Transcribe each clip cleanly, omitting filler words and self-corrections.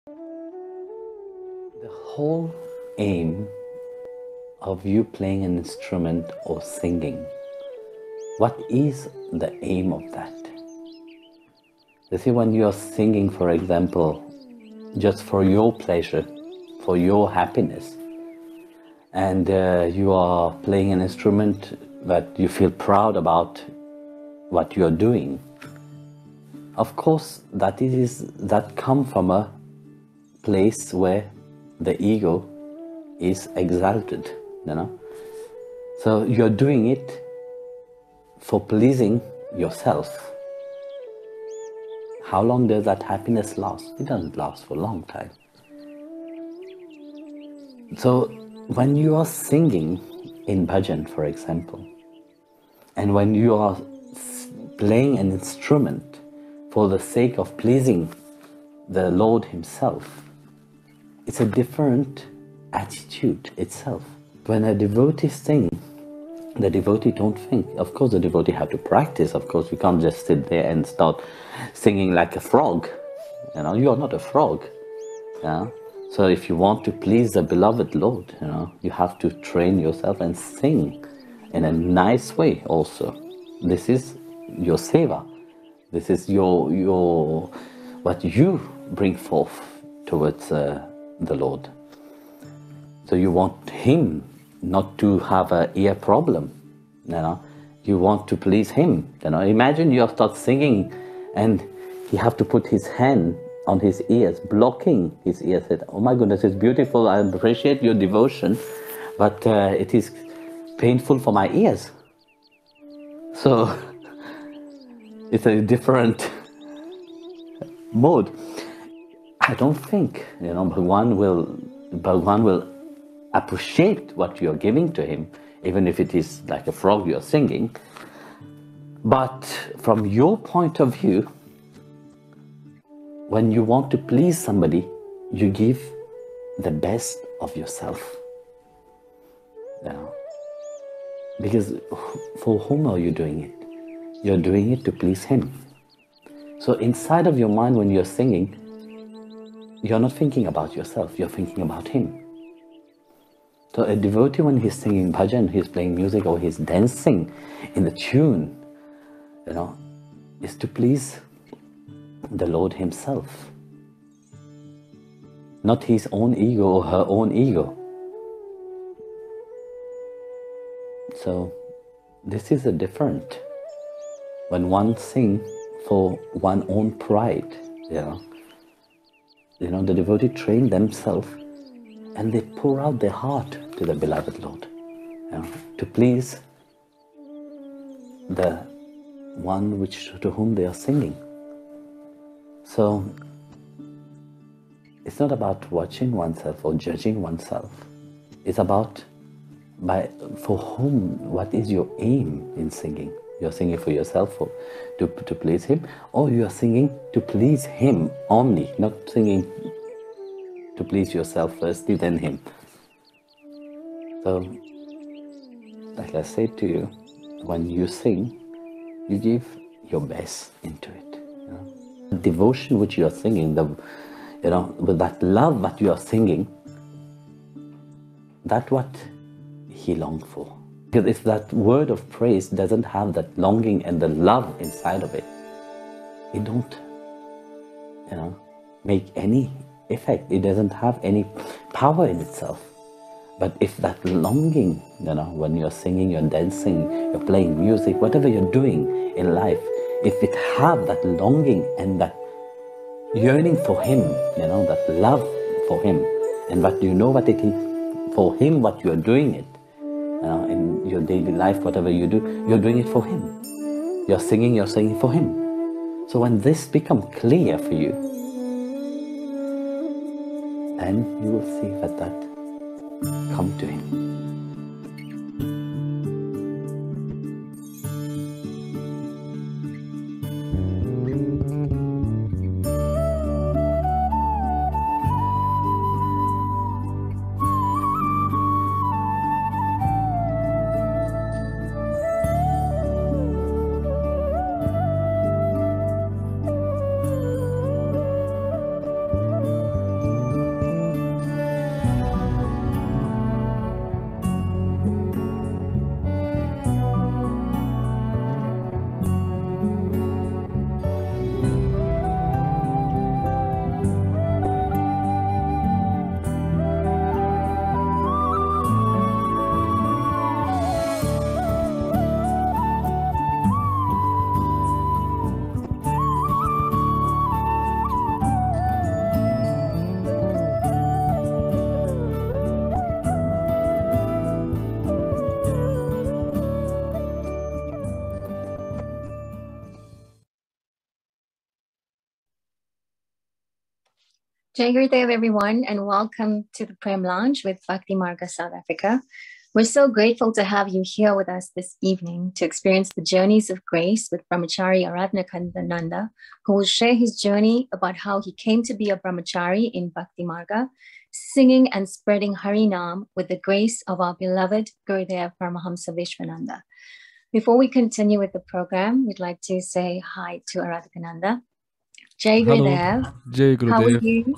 The whole aim of you playing an instrument or singing, what is the aim of that? You see, when you're singing, for example, just for your pleasure, for your happiness, and you are playing an instrument that you feel proud about what you're doing, of course that come from a place where the ego is exalted, you know. So you're doing it for pleasing yourself. How long does that happiness last? It doesn't last for a long time. So when you are singing in bhajan, for example, and when you are playing an instrument for the sake of pleasing the Lord Himself, it's a different attitude itself. When a devotee sings, the devotee don't think. Of course, the devotee have to practice. Of course, you can't just sit there and start singing like a frog. You know, you are not a frog. Yeah. So if you want to please the beloved Lord, you know, you have to train yourself and sing in a nice way also. This is your seva. This is your what you bring forth towards the Lord. So you want Him not to have an ear problem, you know. You want to please Him, you know. Imagine you start singing and He have to put His hand on His ears, blocking His ears. Said, "Oh my goodness, it's beautiful. I appreciate your devotion, but it is painful for my ears." So it's a different mode. I don't think, you know, Bhagwan will appreciate what you're giving to Him, even if it is like a frog you're singing. But from your point of view, when you want to please somebody, you give the best of yourself. You know? Because for whom are you doing it? You're doing it to please Him. So inside of your mind when you're singing, you're not thinking about yourself, you're thinking about Him. So a devotee, when he's singing bhajan, he's playing music or he's dancing in the tune, you know, is to please the Lord Himself. Not his own ego or her own ego. So this is a different. When one sings for one's own pride, you know, the devotee train themselves and they pour out their heart to the beloved Lord, you know, to please the one to whom they are singing. So it's not about watching oneself or judging oneself. It's about for whom, what is your aim in singing? You're singing for yourself, to please Him, or you are singing to please Him only, not singing to please yourself first, then Him. So, like I said to you, when you sing, you give your best into it. You know? The devotion which you are singing, you know, with that love that you are singing, that's what He longed for. Because if that word of praise doesn't have that longing and the love inside of it, it don't, you know, make any effect. It doesn't have any power in itself. But if that longing, you know, when you're singing, you're dancing, you're playing music, whatever you're doing in life, if it have that longing and that yearning for Him, you know, that love for Him, and what you know what it is for Him, what you're doing it, you know, in your daily life, whatever you do, you're doing it for Him. You're singing for Him. So when this becomes clear for you, then you will see that come to Him. Jai Gurudev, everyone, and welcome to the Prem Lounge with Bhakti Marga South Africa. We're so grateful to have you here with us this evening to experience the journeys of grace with Brahmachari Aradhanakandananda, who will share his journey about how he came to be a Brahmachari in Bhakti Marga, singing and spreading Harinam with the grace of our beloved Gurudev Paramahamsa Vishwananda. Before we continue with the program, we'd like to say hi to Aradhakananda. Jai Gurudev. Jai Gurudev. How are you?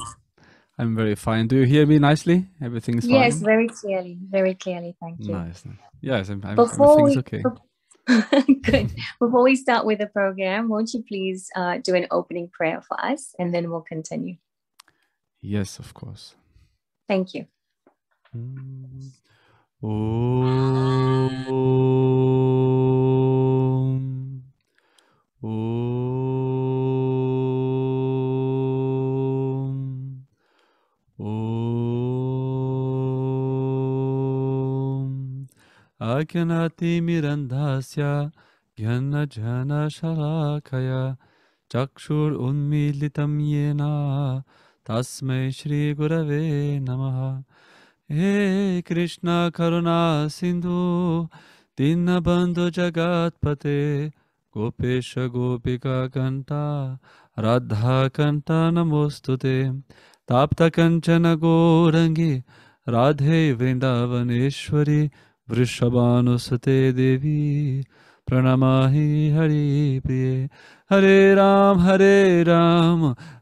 I'm very fine. Do you hear me nicely? Everything is fine? Yes, very clearly. Very clearly. Thank you. Nice. Yes, Before everything's okay. Good. Before we start with the program, won't you please do an opening prayer for us, and then we'll continue. Yes, of course. Thank you. Akanati mirandhasya jnana jana shalakaya chakshur unmilitam yena tasmai shri gurave namaha. He Krishna Karuna Sindhu Dinabandhu Jagatpate Gopesha Gopika Kanta Radha Kanta Namostute Tapta Kanchana Gorangi Radhe Vrindavaneshwari Vrishabhanusate Devi Pranamahi Hari Priye Hare Ram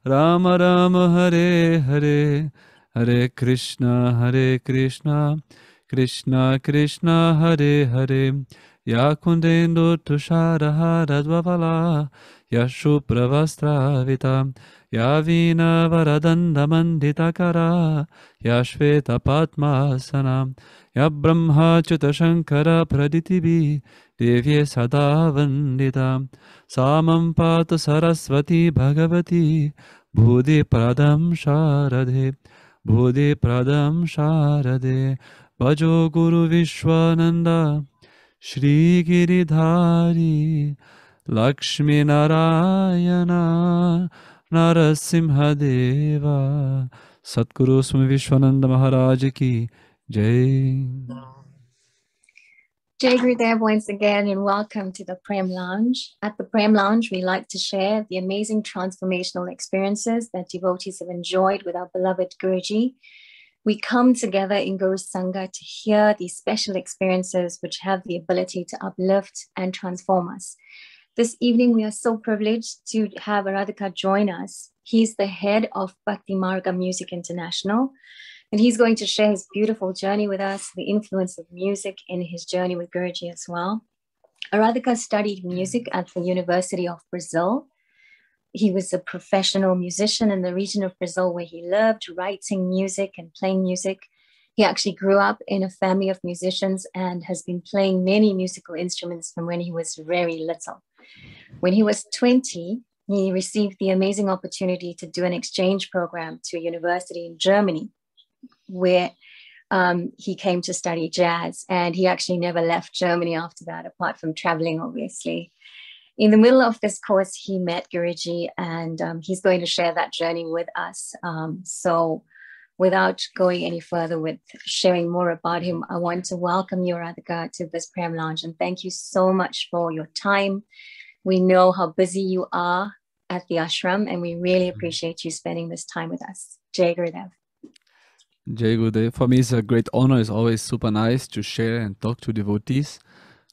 Ram Ram Hare Hare Hare Krishna Krishna Krishna Hare Hare Ya Kundendo Tusharahara Dvavala Ya Shupravastravita Ya Vina Varadanda Manditakara Ya Shveta Padmasana Ya Brahma Chuta Shankara Praditibi Devye Sada Vandita Samam Pata Saraswati Bhagavati Bhudi Pradam Sharadhe Bodhi Pradam Sharade Bhajo Guru Vishwananda Shri Giridhari Lakshmi Narayana Narasimhadeva Satguru Swami Vishwananda Maharaj Ki Jai. Jai Gurudev once again, and welcome to the Prem Lounge. At the Prem Lounge, we like to share the amazing transformational experiences that devotees have enjoyed with our beloved Guruji. We come together in Guru Sangha to hear these special experiences which have the ability to uplift and transform us. This evening, we are so privileged to have Aradhika join us. He's the head of Bhakti Marga Music International, and he's going to share his beautiful journey with us, the influence of music in his journey with Guruji as well. Aradhika studied music at the University of Brazil. He was a professional musician in the region of Brazil where he lived, writing music and playing music. He actually grew up in a family of musicians and has been playing many musical instruments from when he was very little. When he was 20, he received the amazing opportunity to do an exchange program to a university in Germany, where he came to study jazz. And he actually never left Germany after that, apart from traveling, obviously. In the middle of this course, he met Guruji, and he's going to share that journey with us. So without going any further with sharing more about him, I want to welcome you, Radhika, to this Prem Lounge, and thank you so much for your time. We know how busy you are at the ashram, and we really appreciate you spending this time with us. Jai Gurudev. Jai Gurudev. For me, it's a great honor. It's always super nice to share and talk to devotees.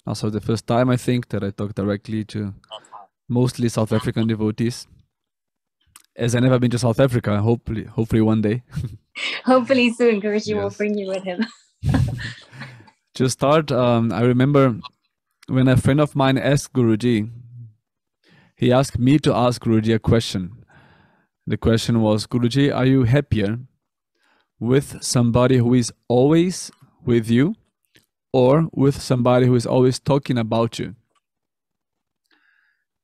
Also, the first time I think that I talk directly to mostly South African devotees. As I never been to South Africa, hopefully one day. Hopefully soon, Guruji will bring you with him. To start, I remember when a friend of mine asked Guruji, he asked me to ask Guruji a question. The question was, Guruji, are you happier with somebody who is always with you or with somebody who is always talking about you?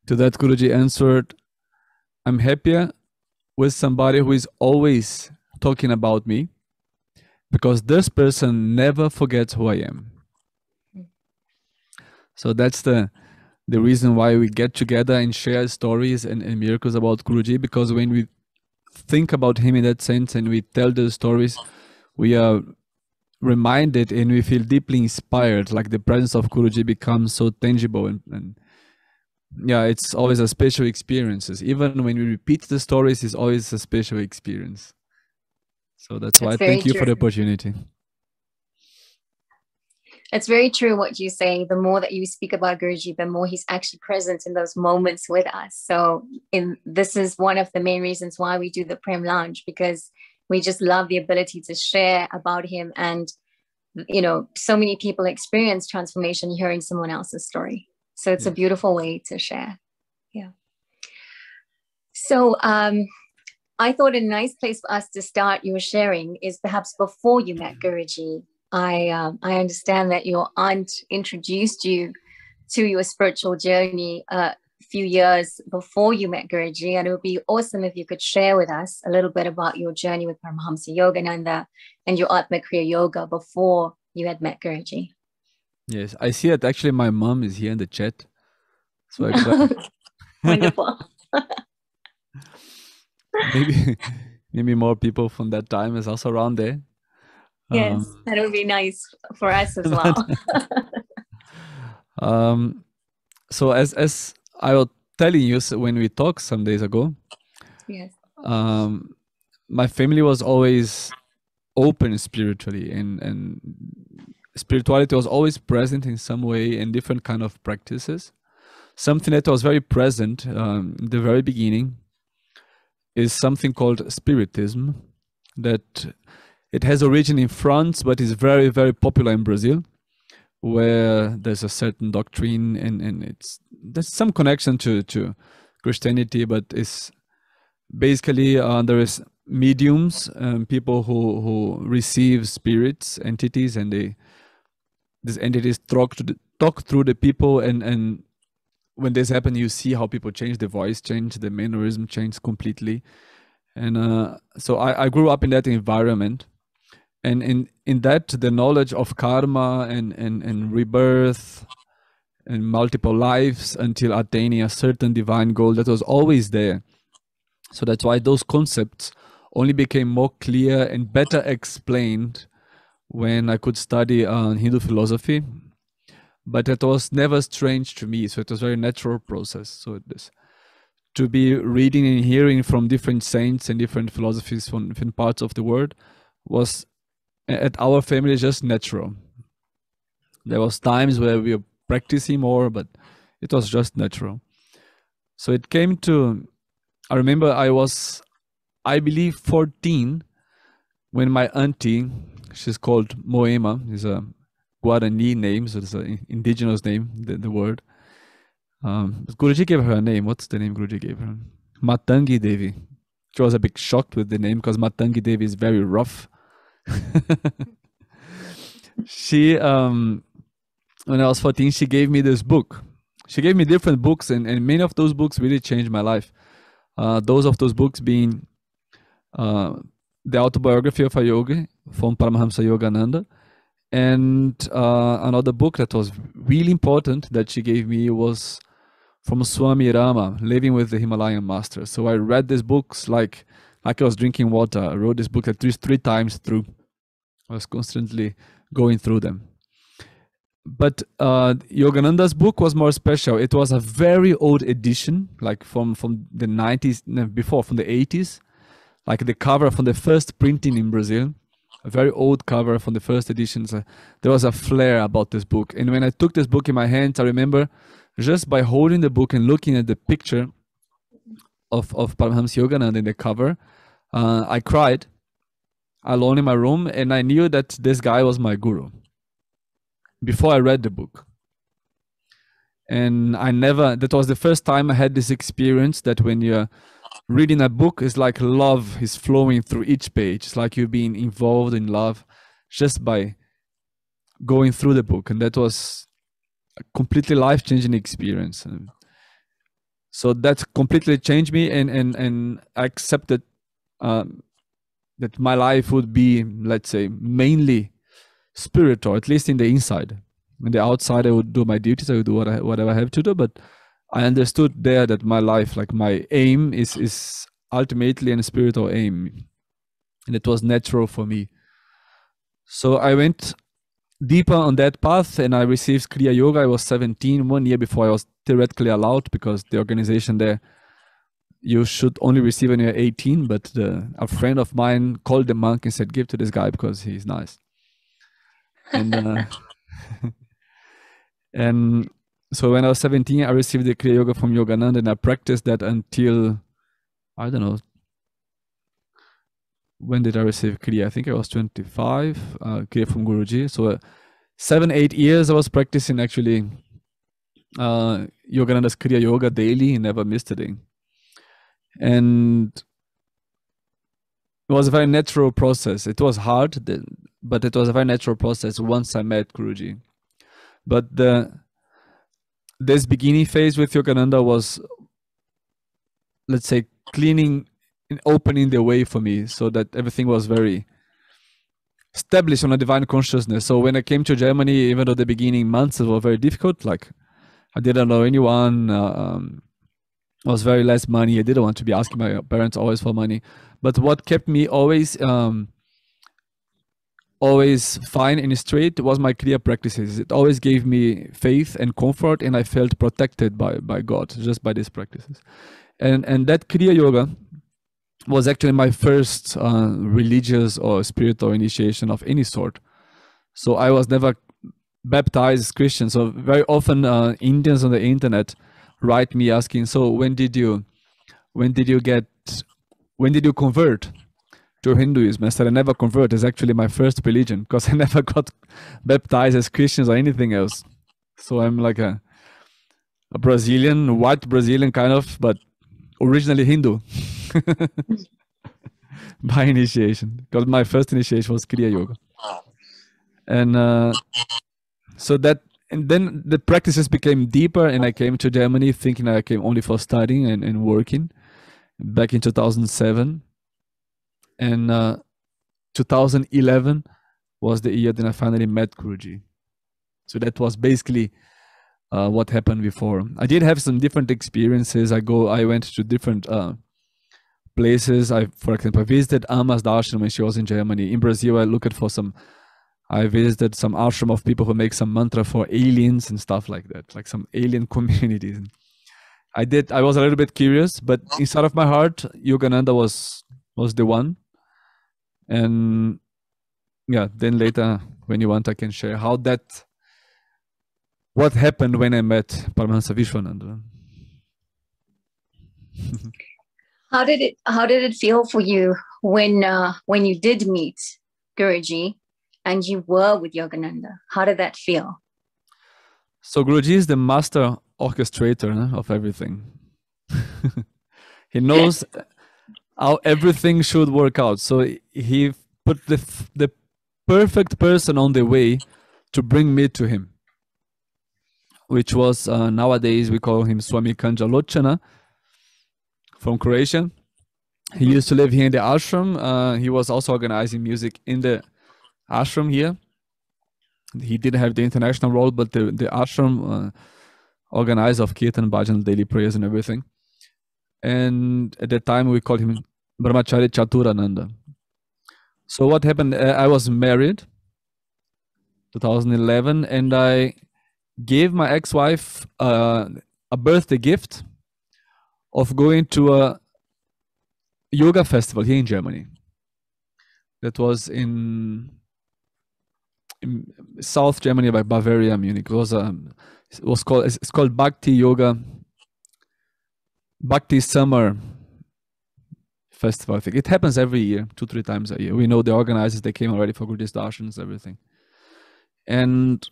To that, Guruji answered, I'm happier with somebody who is always talking about me, because this person never forgets who I am. So that's the reason why we get together and share stories and miracles about Guruji, because when we think about him in that sense and we tell the stories, we are reminded and we feel deeply inspired, like the presence of Guruji becomes so tangible, and yeah, it's always a special experiences. Even when we repeat the stories, it's always a special experience. So that's why I thank you for the opportunity. It's very true what you say. The more that you speak about Guruji, the more he's actually present in those moments with us. So this is one of the main reasons why we do the Prem Lounge, because we just love the ability to share about him. And, you know, so many people experience transformation hearing someone else's story. So it's a beautiful way to share. Yeah. So I thought a nice place for us to start your sharing is perhaps before you met Guruji. I understand that your aunt introduced you to your spiritual journey a few years before you met Guruji, and it would be awesome if you could share with us a little bit about your journey with Paramahamsa Yogananda and your Atma Kriya Yoga before you had met Guruji. Yes, I see that actually my mom is here in the chat. So Wonderful. maybe more people from that time is also around there. Yes, that would be nice for us as well. So as I was telling you when we talked some days ago, yes, my family was always open spiritually, and spirituality was always present in some way in different kind of practices. Something that was very present in the very beginning is something called Spiritism, that it has origin in France, but is very, very popular in Brazil, where there's a certain doctrine and there's some connection to Christianity, but it's basically there is mediums, people who receive spirits, entities, and these entities talk through the people, and when this happens, you see how people change, the voice change, the mannerism change completely. And so I grew up in that environment. And in that, the knowledge of karma and rebirth and multiple lives until attaining a certain divine goal, that was always there. So that's why those concepts only became more clear and better explained when I could study Hindu philosophy. But it was never strange to me, so it was a very natural process. So to be reading and hearing from different saints and different philosophies from different parts of the world was at our family just natural. There was times where we were practicing more, but it was just natural. So it came to, I remember I was, I believe 14 when my auntie, she's called Moema, is a Guarani name, so it's an indigenous name, the word. Guruji gave her a name. What's the name Guruji gave her? Matangi Devi. She was a bit shocked with the name because Matangi Devi is very rough. She when I was 14, she gave me this book. She gave me different books, and many of those books really changed my life. Those books being the autobiography of a yogi from Paramahamsa Yogananda, and another book that was really important that she gave me was from Swami Rama, Living with the Himalayan Master. So I read these books like I was drinking water. I wrote this book at least 3 times through. I was constantly going through them. But Yogananda's book was more special. It was a very old edition, like from the 90s, no, before, from the 80s. Like the cover from the first printing in Brazil. A very old cover from the first editions. There was a flair about this book. And when I took this book in my hands, I remember just by holding the book and looking at the picture of Paramahamsa Yogananda in the cover, I cried alone in my room, and I knew that this guy was my guru before I read the book. And that was the first time I had this experience that when you're reading a book, it's like love is flowing through each page. It's like you're being involved in love just by going through the book. And that was a completely life-changing experience. And so that completely changed me, and I accepted that my life would be, let's say, mainly spiritual, at least in the inside. In the outside, I would do my duties, I would do whatever I have to do, but I understood there that my life, like my aim is ultimately a spiritual aim, and it was natural for me. So I went deeper on that path, and I received Kriya Yoga. I was 17, 1 year before I was theoretically allowed, because the organization there, you should only receive when you're 18. But a friend of mine called the monk and said, "Give to this guy because he's nice." And and so when I was 17, I received the Kriya Yoga from Yogananda, and I practiced that until, I don't know, when did I receive Kriya? I think I was 25, Kriya from Guruji. So 7-8 years I was practicing actually Yogananda's Kriya Yoga daily, and never missed a day. And it was a very natural process. It was hard, but it was a very natural process once I met Guruji. But this beginning phase with Yogananda was, let's say, cleaning and opening the way for me, so that everything was very established on a divine consciousness. So when I came to Germany, even though the beginning months were very difficult, like I didn't know anyone, was very less money. I didn't want to be asking my parents always for money. But what kept me always fine and straight was my Kriya practices. It always gave me faith and comfort, and I felt protected by God just by these practices. And that Kriya Yoga was actually my first religious or spiritual initiation of any sort. So I was never baptized as Christian. So very often Indians on the internet write me asking, "So when did you convert to Hinduism?" I said, "I never converted. It's actually my first religion, because I never got baptized as Christians or anything else." So I'm like a Brazilian, white Brazilian kind of, but originally Hindu by initiation, because my first initiation was Kriya Yoga. And so that, and then the practices became deeper, and I came to Germany thinking I came only for studying and working back in 2007. And 2011 was the year that I finally met Guruji. So that was basically what happened before. I did have some different experiences. I went to different places. For example, I visited Amma's Darshan when she was in Germany. In Brazil, I visited some ashram of people who make some mantra for aliens and stuff like that, like some alien communities. I was a little bit curious, but inside of my heart, Yogananda was the one. And yeah, then later, when you want, I can share what happened when I met Paramahansa Vishwananda. How did it feel for you when you did meet Guruji and you were with Yogananda? How did that feel? So Guruji is the master orchestrator of everything. He knows how everything should work out. So he put the perfect person on the way to bring me to him, which was nowadays we call him Swami Kanjalochana from Croatia. He used to live here in the ashram. He was also organizing music in the ashram here. He didn't have the international role, but the ashram organized of Kirtan, Bhajan, daily prayers and everything. And at that time we called him Brahmachari Chaturananda. So what happened, I was married 2011, and I gave my ex-wife a birthday gift of going to a yoga festival here in Germany. That was in South Germany, by Bavaria, Munich. It's called Bhakti Yoga, Bhakti Summer Festival. I think it happens every year, 2-3 times a year. We know the organizers; they came already for Guruji's darshans, everything. And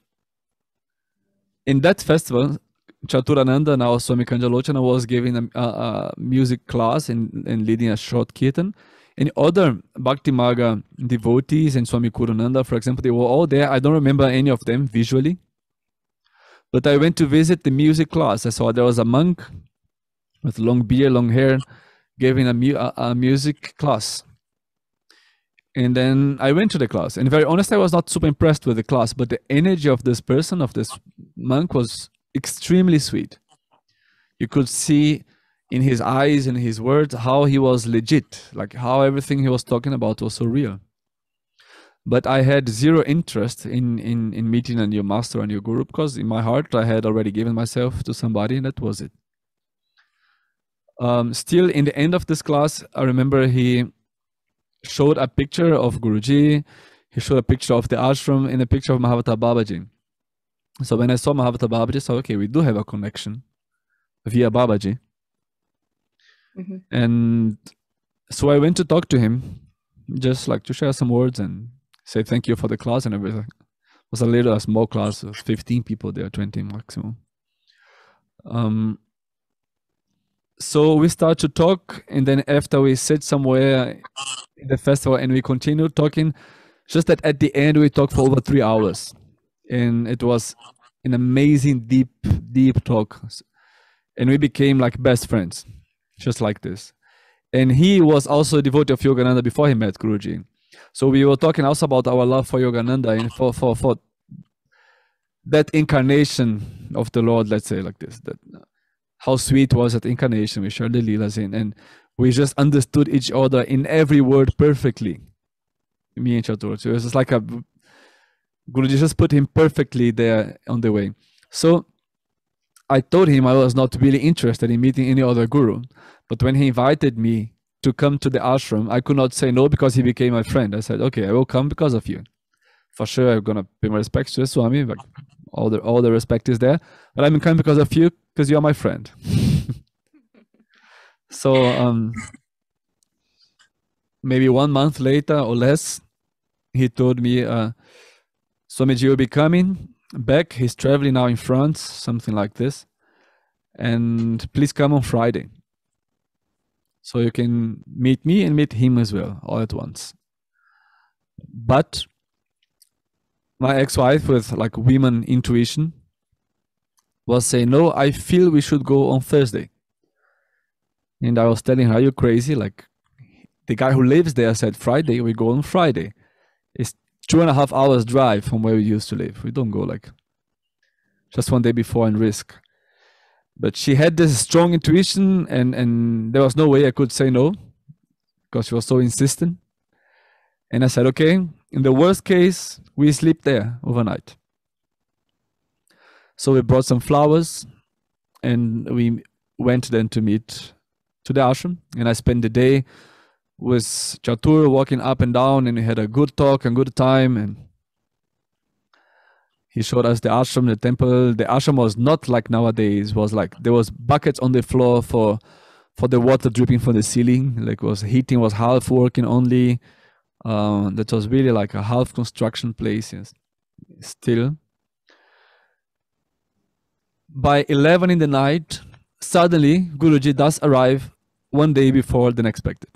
in that festival, Chaturananda, now Swami Kanjalochana, was giving a music class and leading a short kirtan. And other Bhakti Marga devotees and Swami Kurunanda, for example, they were all there. I don't remember any of them visually, but I went to visit the music class. I saw there was a monk with long beard, long hair, giving a music class. And then I went to the class, and very honestly, I was not super impressed with the class, but the energy of this monk, was extremely sweet. You could see in his eyes and his words, how he was legit, like how everything he was talking about was so real. But I had zero interest in meeting a new master, a new guru, because in my heart I had already given myself to somebody, and that was it. Still, in the end of this class, I remember he showed a picture of Guruji, he showed a picture of the ashram, and a picture of Mahavatar Babaji. So when I saw Mahavatar Babaji, I said, okay, we do have a connection via Babaji. Mm-hmm. And so I went to talk to him, just like to share some words and say thank you for the class and everything. It was a small class of 15 people there, 20 maximum. So we start to talk, and then after we sit somewhere in the festival and we continue talking, just that at the end we talked for over 3 hours, and it was an amazing deep talk, and we became like best friends, just like this. And he was also a devotee of Yogananda before he met Guruji. So we were talking also about our love for Yogananda and for that incarnation of the Lord, let's say like this, that how sweet was that incarnation. We shared the Leelas in, and we just understood each other in every word perfectly. Me and Chatur. So it was just like Guruji just put him perfectly there on the way. So I told him I was not really interested in meeting any other guru. But when he invited me to come to the ashram, I could not say no because he became my friend. I said, okay, I will come because of you. For sure, I'm going to pay my respects to Swami. Like, all the respect is there. But I'm coming because of you, because you are my friend. So maybe 1 month later or less, he told me, Swamiji will be coming back. He's traveling now in France, something like this. And please come on Friday. So you can meet me and meet him as well, all at once. But my ex-wife, with like women intuition, was saying, no, I feel we should go on Thursday. And I was telling her, are you crazy? Like, the guy who lives there said Friday, we go on Friday. It's 2.5 hours drive from where we used to live. We don't go like just one day before and risk. But she had this strong intuition, and there was no way I could say no because she was so insistent. And I said, okay, in the worst case, we sleep there overnight. So we brought some flowers and we went then to meet to the ashram. And I spent the day with Chatur walking up and down, and we had a good talk and good time. And he showed us the ashram, the temple. The ashram was not like nowadays. It was like there was buckets on the floor for the water dripping from the ceiling. Like heating was half working only. That was really like a half construction place. Yes. Still, by 11 in the night, suddenly Guruji does arrive 1 day before than expected.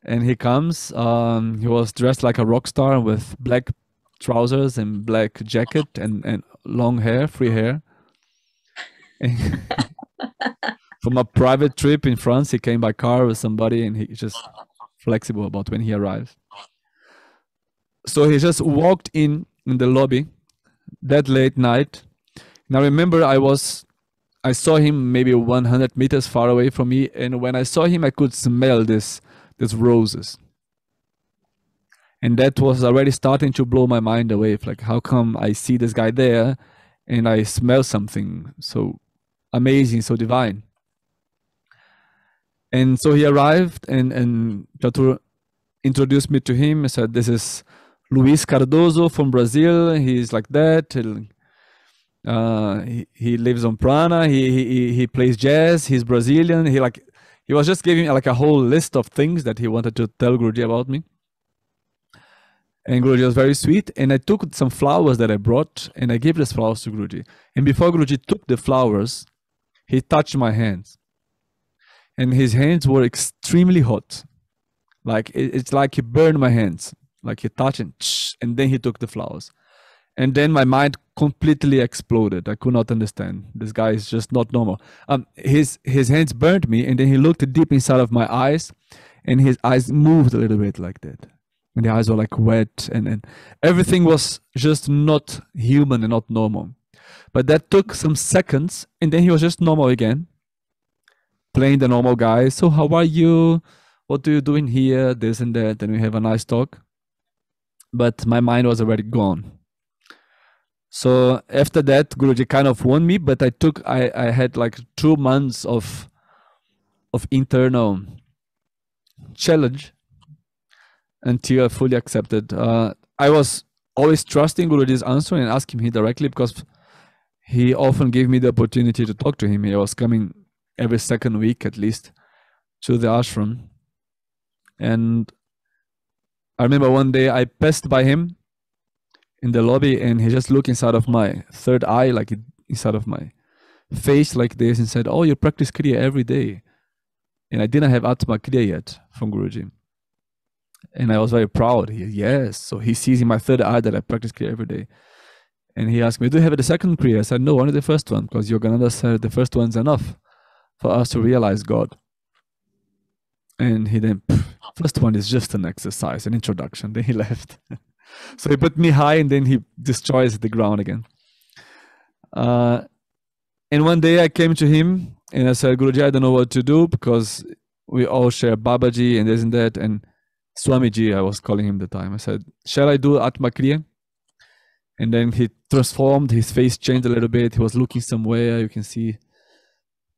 And he comes. He was dressed like a rock star with black trousers and black jacket and long hair, free hair. From a private trip in France, he came by car with somebody, and he just flexible about when he arrives. So he just walked in the lobby that late night. And I remember I saw him maybe 100 meters far away from me, and when I saw him, I could smell these roses. And that was already starting to blow my mind away. Like, how come I see this guy there and I smell something so amazing, so divine? And so he arrived, and Chatur introduced me to him. I said, this is Luis Cardoso from Brazil. He's like that. He lives on Prana. He plays jazz. He's Brazilian. He was just giving like a whole list of things that he wanted to tell Guruji about me. And Guruji was very sweet. And I took some flowers that I brought, and I gave these flowers to Guruji. And before Guruji took the flowers, he touched my hands. And his hands were extremely hot. Like, it's like he burned my hands. Like he touched and then he took the flowers. And then my mind completely exploded. I could not understand. This guy is just not normal. His hands burned me, and then he looked deep inside of my eyes, and his eyes moved a little bit like that. And the eyes were like wet, and everything was just not human and not normal. But that took some seconds, and then he was just normal again. playing the normal guy. So how are you? What are you doing here? This and that. And we have a nice talk. But my mind was already gone. So after that, Guruji kind of won me, but I had like 2 months of internal challenge until I fully accepted. I was always trusting Guruji's answer and asking him directly, because he often gave me the opportunity to talk to him. He was coming every second week at least to the ashram. And I remember one day I passed by him in the lobby, and he just looked inside of my third eye, like inside of my face like this, and said, "Oh, you practice Kriya every day." And I didn't have Atma Kriya yet from Guruji. And I was very proud. Yes. So he sees in my third eye that I practice Kriya every day. And he asked me, "Do you have the second Kriya?" I said, "No, only the first one, because Yogananda said the first one's enough for us to realize God." And he then, first one is just an exercise, an introduction. Then he left. So he put me high, and then he destroys the ground again. And one day I came to him and I said, "Guruji, I don't know what to do, because we all share Babaji and this and that." And Swamiji, I was calling him at the time. I said, "Shall I do Atma Kriya?" And then he transformed, his face changed a little bit. He was looking somewhere, you can see,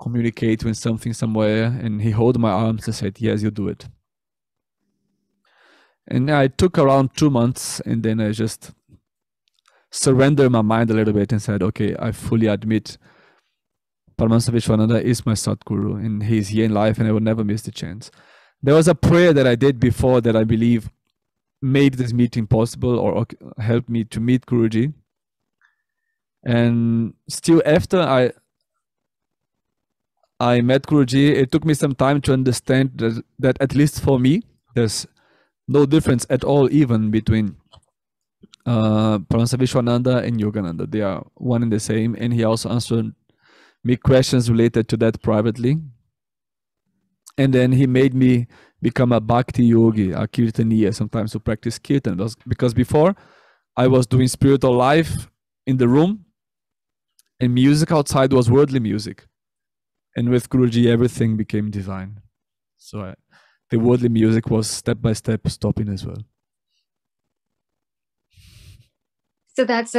communicate with something somewhere. And he held my arms and said, "Yes, you do it." And I took around 2 months, and then I just surrendered my mind a little bit and said, "Okay, I fully admit Paramahansa Vishwananda is my Satguru, and he's here in life, and I will never miss the chance." There was a prayer that I did before that I believe made this meeting possible, or helped me to meet Guruji. And still after I met Guruji, it took me some time to understand that at least for me, there's no difference at all even between Paramahansa Vishwananda and Yogananda. They are one and the same. And he also answered me questions related to that privately. And then he made me become a bhakti yogi, a kirtaniya, sometimes to practice kirtan. Because before I was doing spiritual life in the room, and music outside was worldly music. And with Guruji, everything became divine. So the worldly music was step by step stopping as well. So that's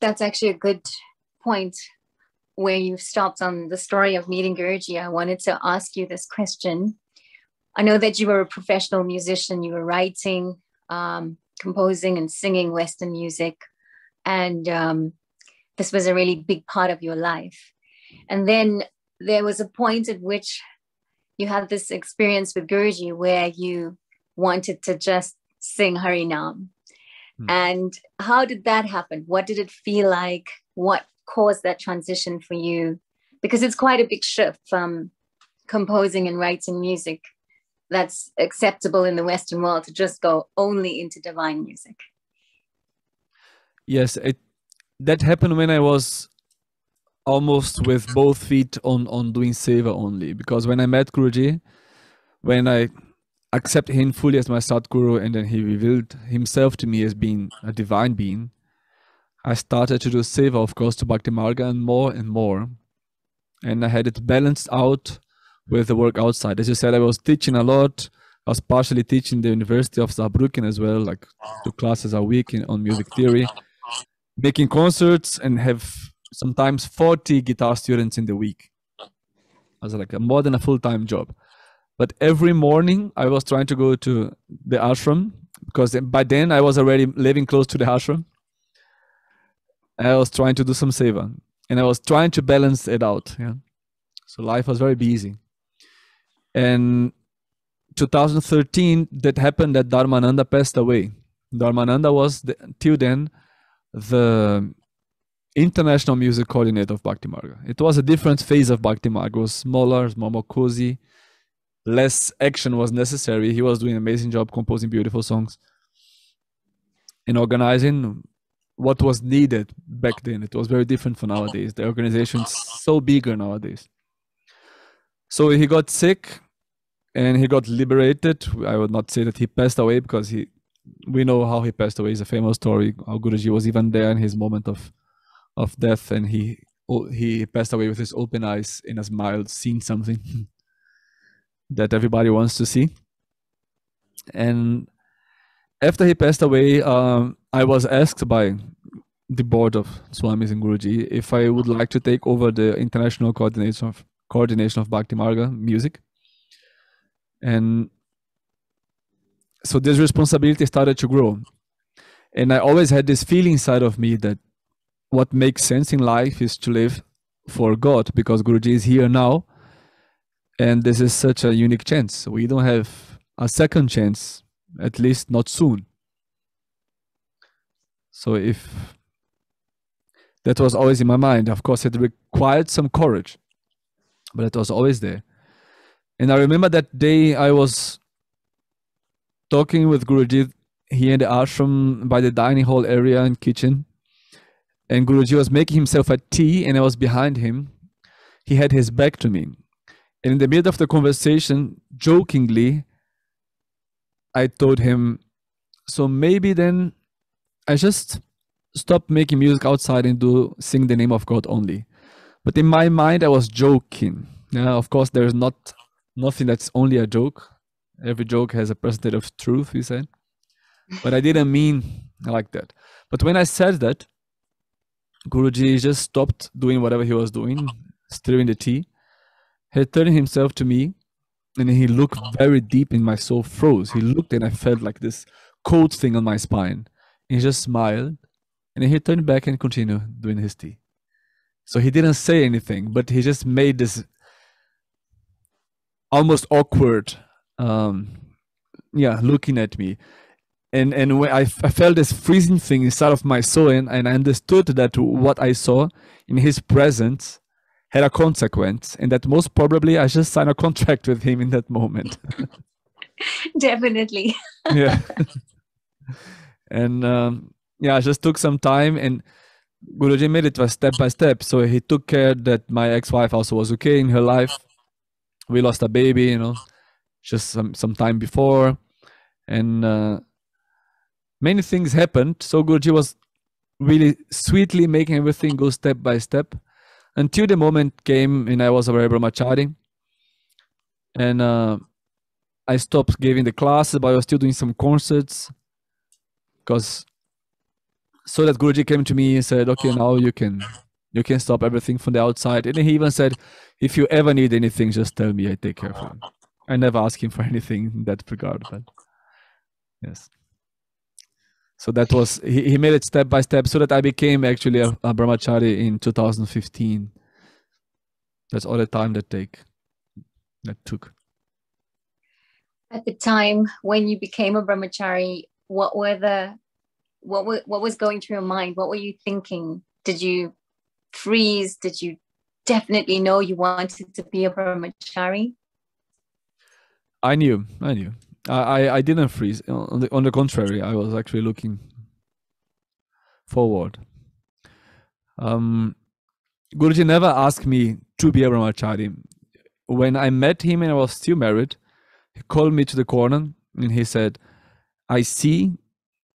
actually a good point where you've stopped on the story of meeting Guruji. I wanted to ask you this question. I know that you were a professional musician. You were writing, composing and singing Western music. And this was a really big part of your life. And then there was a point at which you had this experience with Guruji where you wanted to just sing Harinam. And how did that happen? What did it feel like? What caused that transition for you? Because it's quite a big shift from composing and writing music that's acceptable in the Western world to just go only into divine music. Yes, that happened when I was almost with both feet on doing seva only. Because when I met Guruji, when I accepted him fully as my Satguru, and then he revealed himself to me as being a divine being, I started to do seva, of course, to Bhakti Marga, and more. And I had it balanced out with the work outside. As you said, I was teaching a lot. I was partially teaching the University of Saarbrücken as well, like 2 classes a week on music theory, making concerts, and have sometimes 40 guitar students in the week. I was like more than a full-time job. But every morning I was trying to go to the ashram, because by then I was already living close to the ashram. I was trying to do some seva, and I was trying to balance it out. Yeah. So life was very busy. And 2013, that happened that Dharmananda passed away. Dharmananda was, till then, the international music coordinator of Bhakti Marga. It was a different phase of Bhakti Marga. It was smaller, more cozy. Less action was necessary. He was doing an amazing job composing beautiful songs and organizing what was needed back then. It was very different from nowadays. The organization is so bigger nowadays. So he got sick and he got liberated. I would not say that he passed away, because we know how he passed away. It's a famous story. How Guruji was even there in his moment of death, and he passed away with his open eyes in a smile, seeing something. that everybody wants to see. And after he passed away, I was asked by the board of Swamis and Guruji if I would like to take over the international coordination of Bhakti Marga music. And so this responsibility started to grow. And I always had this feeling inside of me that what makes sense in life is to live for God, because Guruji is here now. And this is such a unique chance. We don't have a second chance, at least not soon. So if that was always in my mind, of course it required some courage, but it was always there. And I remember that day I was talking with Guruji here in the ashram by the dining hall area and kitchen. And Guruji was making himself a tea and I was behind him. He had his back to me. And in the middle of the conversation, jokingly, I told him, so maybe then I just stop making music outside and sing the name of God only. But in my mind, I was joking. Yeah, of course, there's nothing that's only a joke. Every joke has a percentage of truth, he said. But I didn't mean like that. But when I said that, Guruji just stopped doing whatever he was doing, stirring the tea. He turned himself to me and he looked very deep in my soul, froze. He looked and I felt like this cold thing on my spine. And he just smiled and then he turned back and continued doing his tea. So he didn't say anything, but he just made this almost awkward, looking at me. And when I felt this freezing thing inside of my soul, and I understood that what I saw in his presence had a consequence, and that most probably I just signed a contract with him in that moment. Definitely. Yeah. And I just took some time, and Guruji made it step by step. So he took care that my ex-wife also was okay in her life. We lost a baby, just some time before, and many things happened. So Guruji was really sweetly making everything go step by step until the moment came and I was a brahmachari. And I stopped giving the classes, but I was still doing some concerts. So that Guruji came to me and said, okay, now you can stop everything from the outside. And he even said, if you ever need anything, just tell me, I take care of you. I never asked him for anything in that regard, but yes. So that was, he made it step by step so that I became actually a brahmachari in 2015. That's all the time that took. At the time when you became a brahmachari, what was going through your mind? What were you thinking? Did you freeze? Did you definitely know you wanted to be a brahmachari? I knew. I didn't freeze. On the contrary, I was actually looking forward. Guruji never asked me to be a brahmachari. When I met him and I was still married, he called me to the corner and he said, I see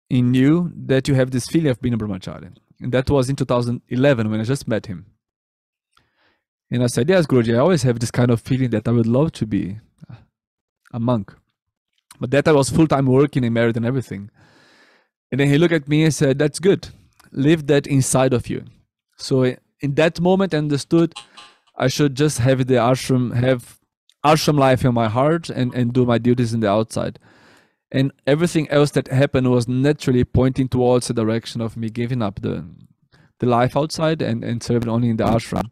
in you that you have this feeling of being a brahmachari. And that was in 2011 when I just met him. And I said, yes, Guruji, I always have this kind of feeling that I would love to be a monk. But that I was full-time working and married and everything. And then he looked at me and said, that's good. Leave that inside of you. So in that moment I understood I should just have ashram life in my heart and do my duties in the outside. And everything else that happened was naturally pointing towards the direction of me giving up the life outside and serving only in the ashram.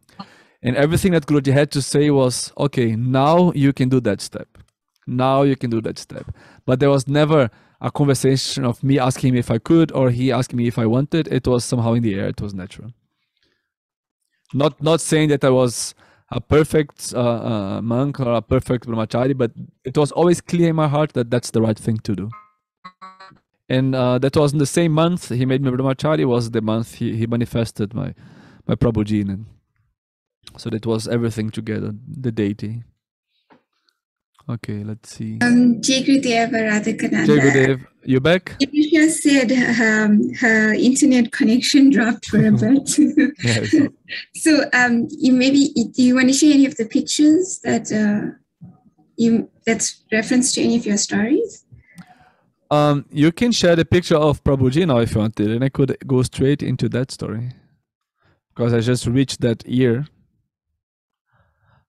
And everything that Guruji had to say was, okay, now you can do that step. Now you can do that step. But there was never a conversation of me asking him if I could or he asking me if I wanted. It was somehow in the air. It was natural. Not saying that I was a perfect monk or a perfect brahmachari, but it was always clear in my heart that that's the right thing to do. And that was in the same month he made me brahmachari, was the month he manifested my Prabhuji. And so that was everything together, the deity. Okay, let's see. Jai Gurudev Radhakananda. Jai Gurudev, you back? Nisha said her internet connection dropped for a bit. Yes. So do you want to share any of the pictures that you that's reference to any of your stories? You can share the picture of Prabhuji now if you wanted, and I could go straight into that story because I just reached that year.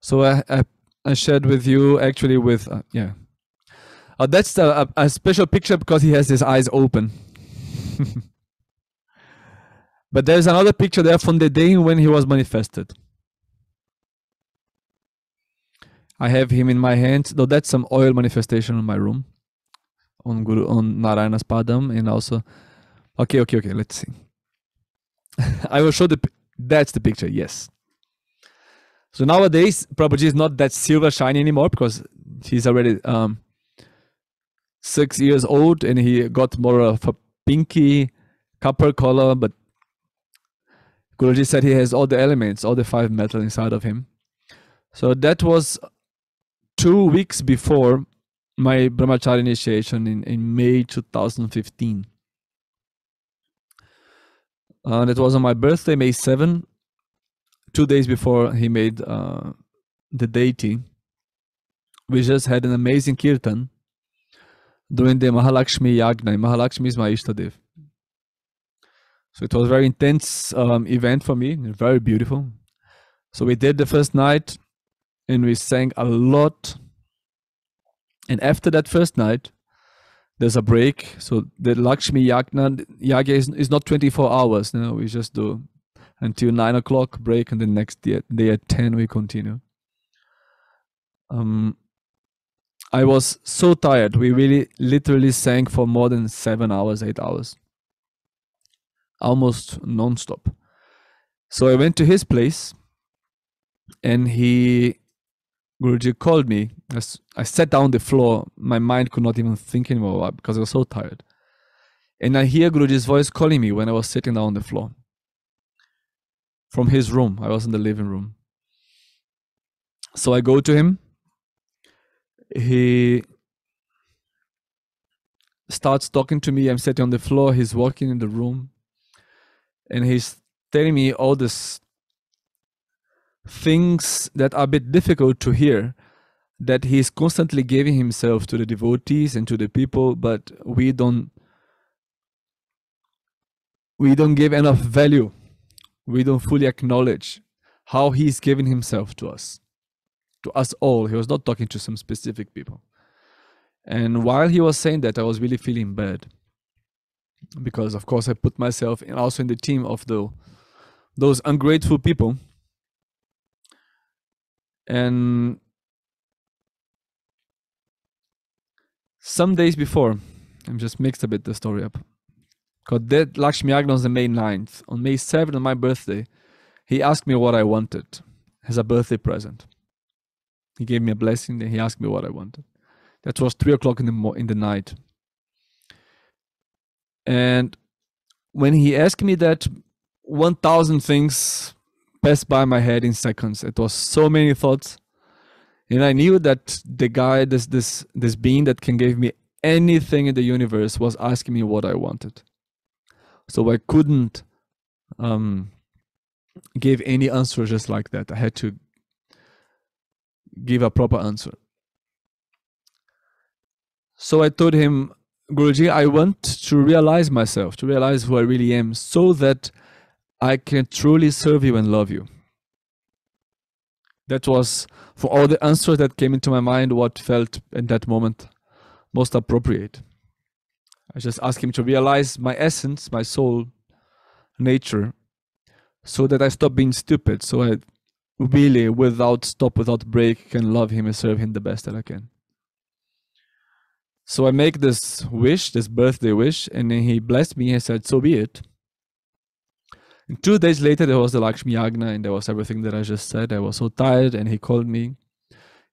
So I shared with you actually with yeah. That's a special picture because he has his eyes open. But there's another picture there from the day when he was manifested. I have him in my hands, though that's some oil manifestation in my room on Narayana's Padam, and also okay, let's see. I will show that's the picture, yes. So nowadays Prabhuji is not that silver shiny anymore because he's already 6 years old and he got more of a pinky copper color, but Guruji said he has all the elements, all the 5 metal inside of him. So that was 2 weeks before my Brahmacharya initiation in May 2015. That was on my birthday, May 7, 2 days before he made the deity. We just had an amazing kirtan during the Mahalakshmi Yagna. Mahalakshmi is my Ishtadev. So it was a very intense event for me, very beautiful. So we did the first night and we sang a lot. And after that first night, there's a break. So the Lakshmi Yagna is not 24 hours. No, we just do until 9 o'clock break, and the next day at 10 we continue. I was so tired. We really literally sang for more than 7 hours, 8 hours. Almost non-stop. So I went to his place and Guruji called me. I sat down on the floor. My mind could not even think anymore because I was so tired. And I hear Guruji's voice calling me when I was sitting down on the floor. From his room. I was in the living room. So I go to him. He starts talking to me. I'm sitting on the floor. He's walking in the room. And he's telling me all these things that are a bit difficult to hear, that he's constantly giving himself to the devotees and to the people, but we don't give enough value. We don't fully acknowledge how he's giving himself to us all. He was not talking to some specific people. And while he was saying that, I was really feeling bad. Because of course I put myself also in the team of those ungrateful people. And some days before, I'm just mixed a bit the story up. Because that Lakshmi Yagna was on May 9th. On May 7th, on my birthday, he asked me what I wanted as a birthday present. He gave me a blessing, then he asked me what I wanted. That was 3 o'clock in the night. And when he asked me that, 1,000 things passed by my head in seconds. It was so many thoughts. And I knew that the guy, this being that can give me anything in the universe, was asking me what I wanted. So I couldn't give any answer just like that. I had to give a proper answer. So I told him, Guruji, I want to realize myself, to realize who I really am, so that I can truly serve you and love you. That was, for all the answers that came into my mind, what felt in that moment most appropriate. I just asked him to realize my essence, my soul, nature, so that I stop being stupid, so I really, without stop, without break, can love him and serve him the best that I can. So I make this wish, this birthday wish, and then he blessed me and said, so be it. And 2 days later, there was the Lakshmi Yagna, and there was everything that I just said. I was so tired, and he called me,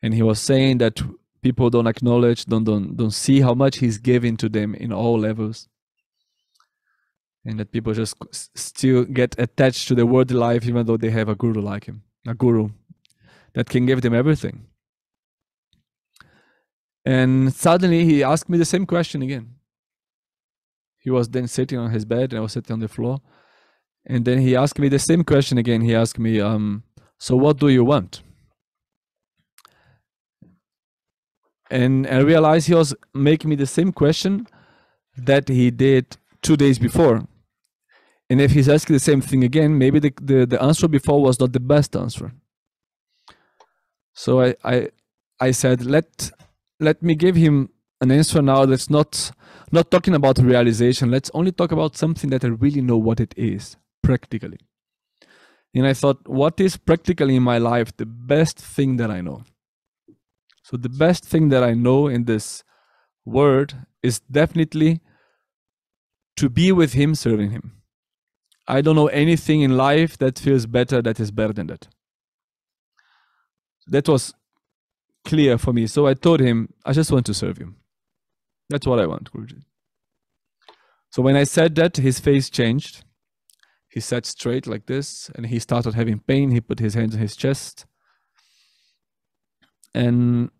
and he was saying that people don't acknowledge, don't see how much he's giving to them in all levels, and that people just still get attached to the worldly life, even though they have a guru like him, a guru that can give them everything. And suddenly he asked me the same question again. He was then sitting on his bed and I was sitting on the floor. And then he asked me the same question again. He asked me, so what do you want? And I realized he was making me the same question that he did 2 days before. And if he's asking the same thing again, maybe the answer before was not the best answer. So I said, let me give him an answer now that's not talking about realization. Let's only talk about something that I really know what it is, practically. And I thought, what is practically in my life the best thing that I know? So the best thing that I know in this word is definitely to be with him, serving him. I don't know anything in life that feels better, that is better than that. That was clear for me. So I told him, I just want to serve you. That's what I want, Guruji. So when I said that, his face changed. He sat straight like this, and he started having pain. He put his hands on his chest. And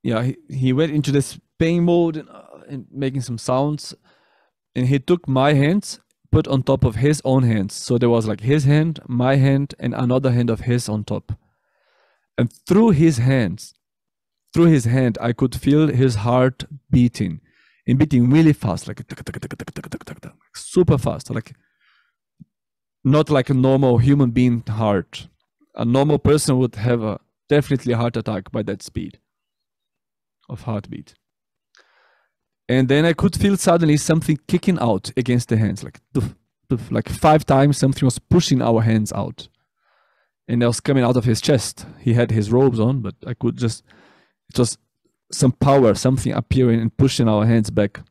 yeah, he went into this pain mode and making some sounds. And he took my hands, put on top of his own hands. So there was like his hand, my hand, and another hand of his on top. And through his hand, I could feel his heart beating. And beating really fast, like super fast, like not like a normal human being heart. A normal person would have definitely a heart attack by that speed of heartbeat. And then I could feel suddenly something kicking out against the hands, like doof, doof, like 5 times something was pushing our hands out. And it was coming out of his chest. He had his robes on, but I could just, it was some power, something appearing and pushing our hands back.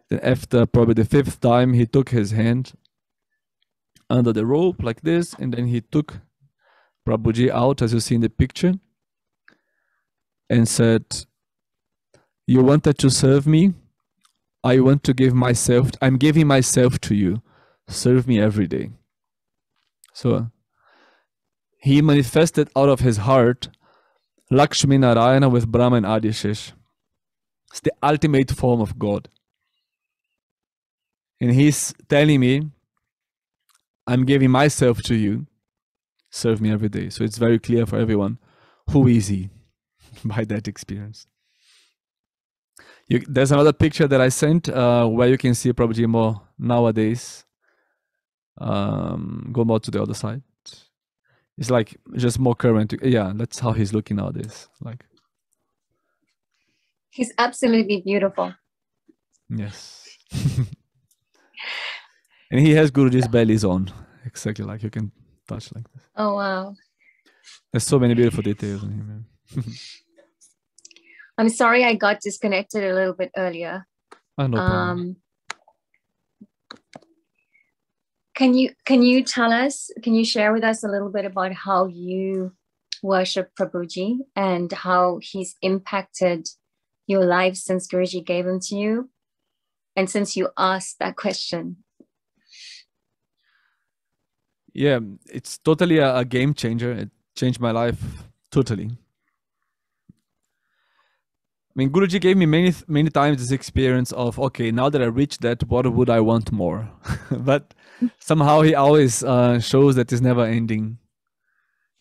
Then after probably the 5th time, he took his hand under the rope like this, and then he took Prabhuji out, as you see in the picture, and said, you wanted to serve me? I want to give myself, I'm giving myself to you. Serve me every day. So he manifested out of his heart Lakshmi Narayana with Brahma and Adishesh. It's the ultimate form of God. And he's telling me, I'm giving myself to you. Serve me every day. So it's very clear for everyone, who is he by that experience. There's another picture that I sent where you can see Prabhuji more nowadays. Go more to the other side. It's like just more current. Yeah, that's how he's looking nowadays. Like, he's absolutely beautiful. Yes. And he has Guruji's bellies on, exactly like you can touch like this. Oh wow! There's so many beautiful details in him. I'm sorry I got disconnected a little bit earlier. Oh, no problem. Can you tell us, can you share with us a little bit about how you worship Prabhuji and how he's impacted your life since Guruji gave him to you? And since you asked that question. Yeah, it's totally a game changer. It changed my life totally. I mean, Guruji gave me many times this experience of, okay, now that I reached that, what would I want more? But somehow he always shows that it's never ending.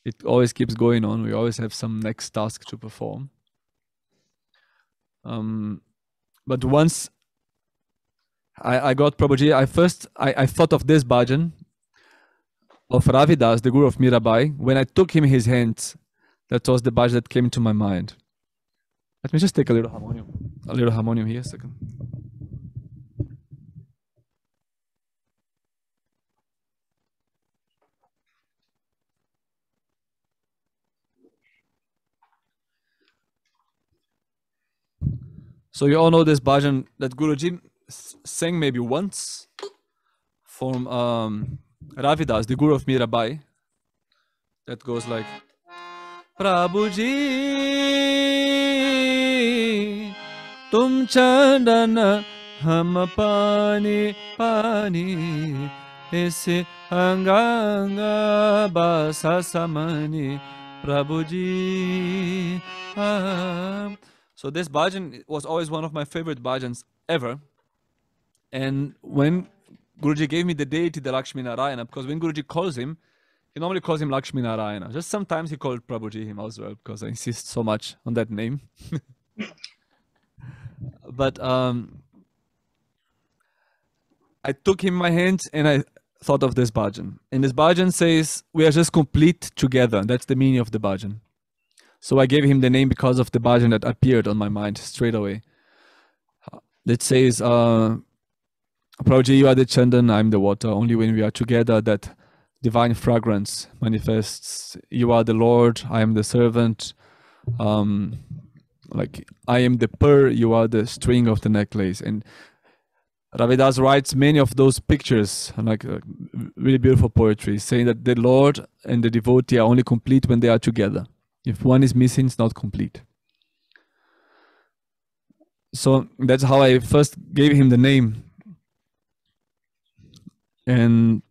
It always keeps going on. We always have some next task to perform. But once I got Prabhuji, I thought of this bhajan of Ravidas, the guru of Mirabai. When I took him his hands, that was the bhajan that came to my mind. Let me just take a little harmonium here a second. So you all know this bhajan that Guruji sang maybe once from Ravidas, the guru of Mirabai. That goes like, Prabhuji, tum chandana ham pani pani, ese anganga basa samani, Prabhuji. So this bhajan was always one of my favorite bhajans ever. And when Guruji gave me the deity, the Lakshmi Narayana, because when Guruji calls him, He normally calls him Lakshmi Narayana. Just sometimes he called Prabhuji him as well, because I insist so much on that name. But I took him in my hands and I thought of this bhajan. And this bhajan says, we are just complete together. That's the meaning of the bhajan. So I gave him the name because of the bhajan that appeared on my mind straight away. It says, Prabhuji, you are the chandan, I'm the water. Only when we are together that divine fragrance manifests. You are the Lord, I am the servant. Like I am the pearl, you are the string of the necklace. And Ravidas writes many of those pictures, like really beautiful poetry, saying that the Lord and the devotee are only complete when they are together. If one is missing, it's not complete. So that's how I first gave him the name. And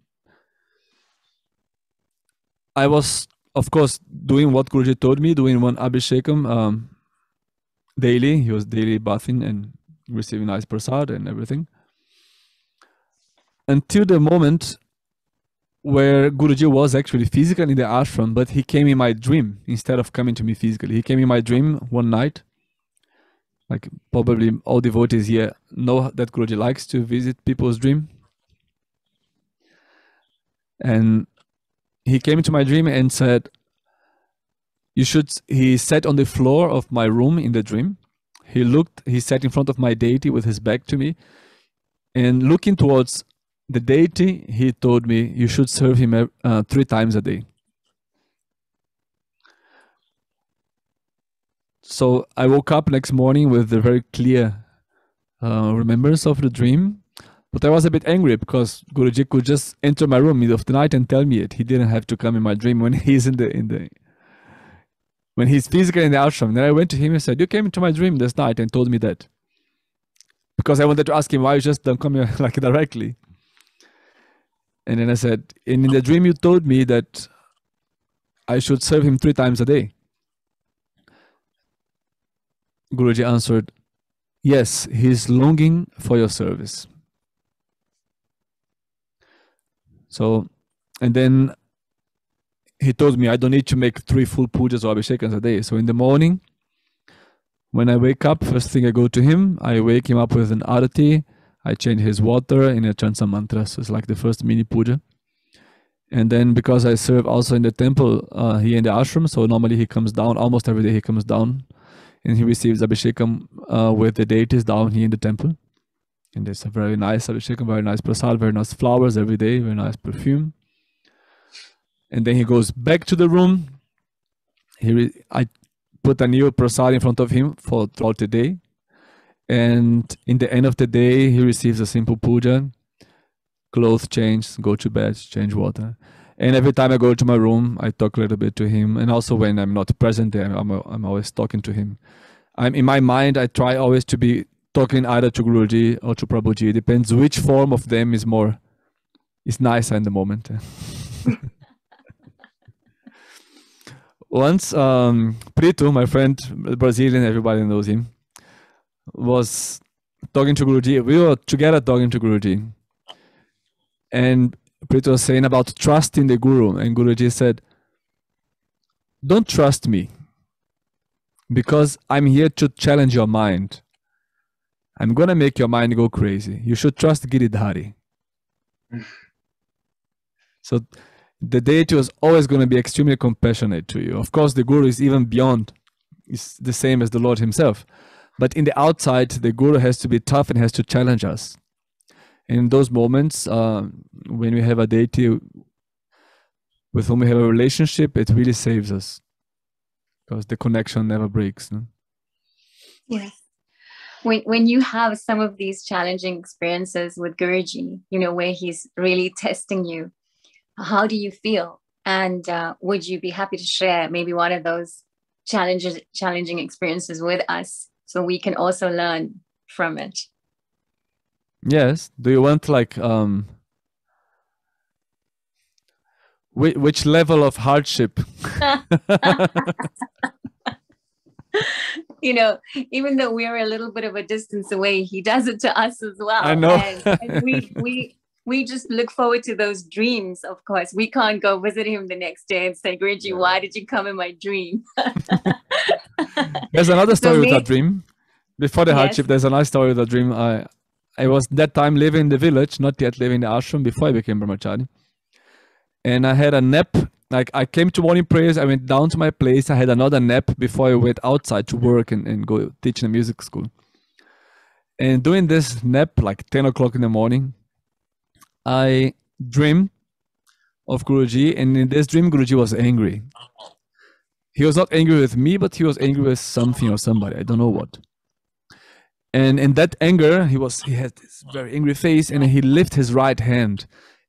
I was, of course, doing what Guruji told me, doing one Abhishekam daily. He was daily bathing and receiving nice prasad and everything. Until the moment where Guruji was actually physically in the ashram, but he came in my dream instead of coming to me physically. He came in my dream one night. Like probably all devotees here know that Guruji likes to visit people's dream. And he came into my dream and said, he sat on the floor of my room in the dream. He sat in front of my deity with his back to me. And looking towards the deity, he told me, you should serve him 3 times a day. So I woke up next morning with a very clear remembrance of the dream. But I was a bit angry because Guruji could just enter my room in the middle of the night and tell me it. He didn't have to come in my dream when he's when he's physically in the ashram. Then I went to him and said, you came into my dream this night and told me that. Because I wanted to ask him why you just don't come here like directly. And then I said, in the dream you told me that I should serve him 3 times a day. Guruji answered, yes, he is longing for your service. So, and then he told me I don't need to make 3 full pujas or abhishekams a day. So in the morning, when I wake up, first thing I go to him, I wake him up with an arati, I change his water and I chant some mantras. So it's like the first mini puja. And then because I serve also in the temple here in the ashram, so normally he comes down, almost every day he comes down and he receives abhishekam with the deities down here in the temple. And there's a very nice abhishekam, very nice prasad, very nice flowers every day, very nice perfume. And then he goes back to the room. I put a new prasad in front of him for throughout the day. And in the end of the day, he receives a simple puja, clothes change, go to bed, change water. And every time I go to my room, I talk a little bit to him. And also when I'm not present there, I'm always talking to him. In my mind, I try always to be talking either to Guruji or to Prabhuji. It depends which form of them is nicer in the moment. Once, Prito, my friend, Brazilian, everybody knows him, was talking to Guruji. We were together talking to Guruji. And Prito was saying about trusting the Guru. And Guruji said, don't trust me because I'm here to challenge your mind. I'm going to make your mind go crazy. You should trust Giridhari. So the deity was always going to be extremely compassionate to you. Of course, the Guru is even beyond, is the same as the Lord himself. But in the outside, the Guru has to be tough and has to challenge us. And in those moments, when we have a deity with whom we have a relationship, it really saves us. Because the connection never breaks. No? Yes. When you have some of these challenging experiences with Guruji, where he's really testing you, how do you feel? And would you be happy to share maybe one of those challenging experiences with us so we can also learn from it? Yes. Do you want which level of hardship? Even though we're a little bit of a distance away, he does it to us as well. I know. And we we just look forward to those dreams, of course. We can't go visit him the next day and say, Guruji, why did you come in my dream? There's another story So with that dream. Before the Yes. hardship, there's a nice story with that dream. I was that time living in the village, not yet living in the ashram before I became brahmachari. And I had a nap. Like I came to morning prayers, I went down to my place. I had another nap before I went outside to work and go teach in a music school. And doing this nap, like 10 o'clock in the morning, I dreamed of Guruji. And in this dream, Guruji was angry. He was not angry with me, but he was angry with something or somebody. I don't know what. And in that anger, he had this very angry face, and he lifted his right hand.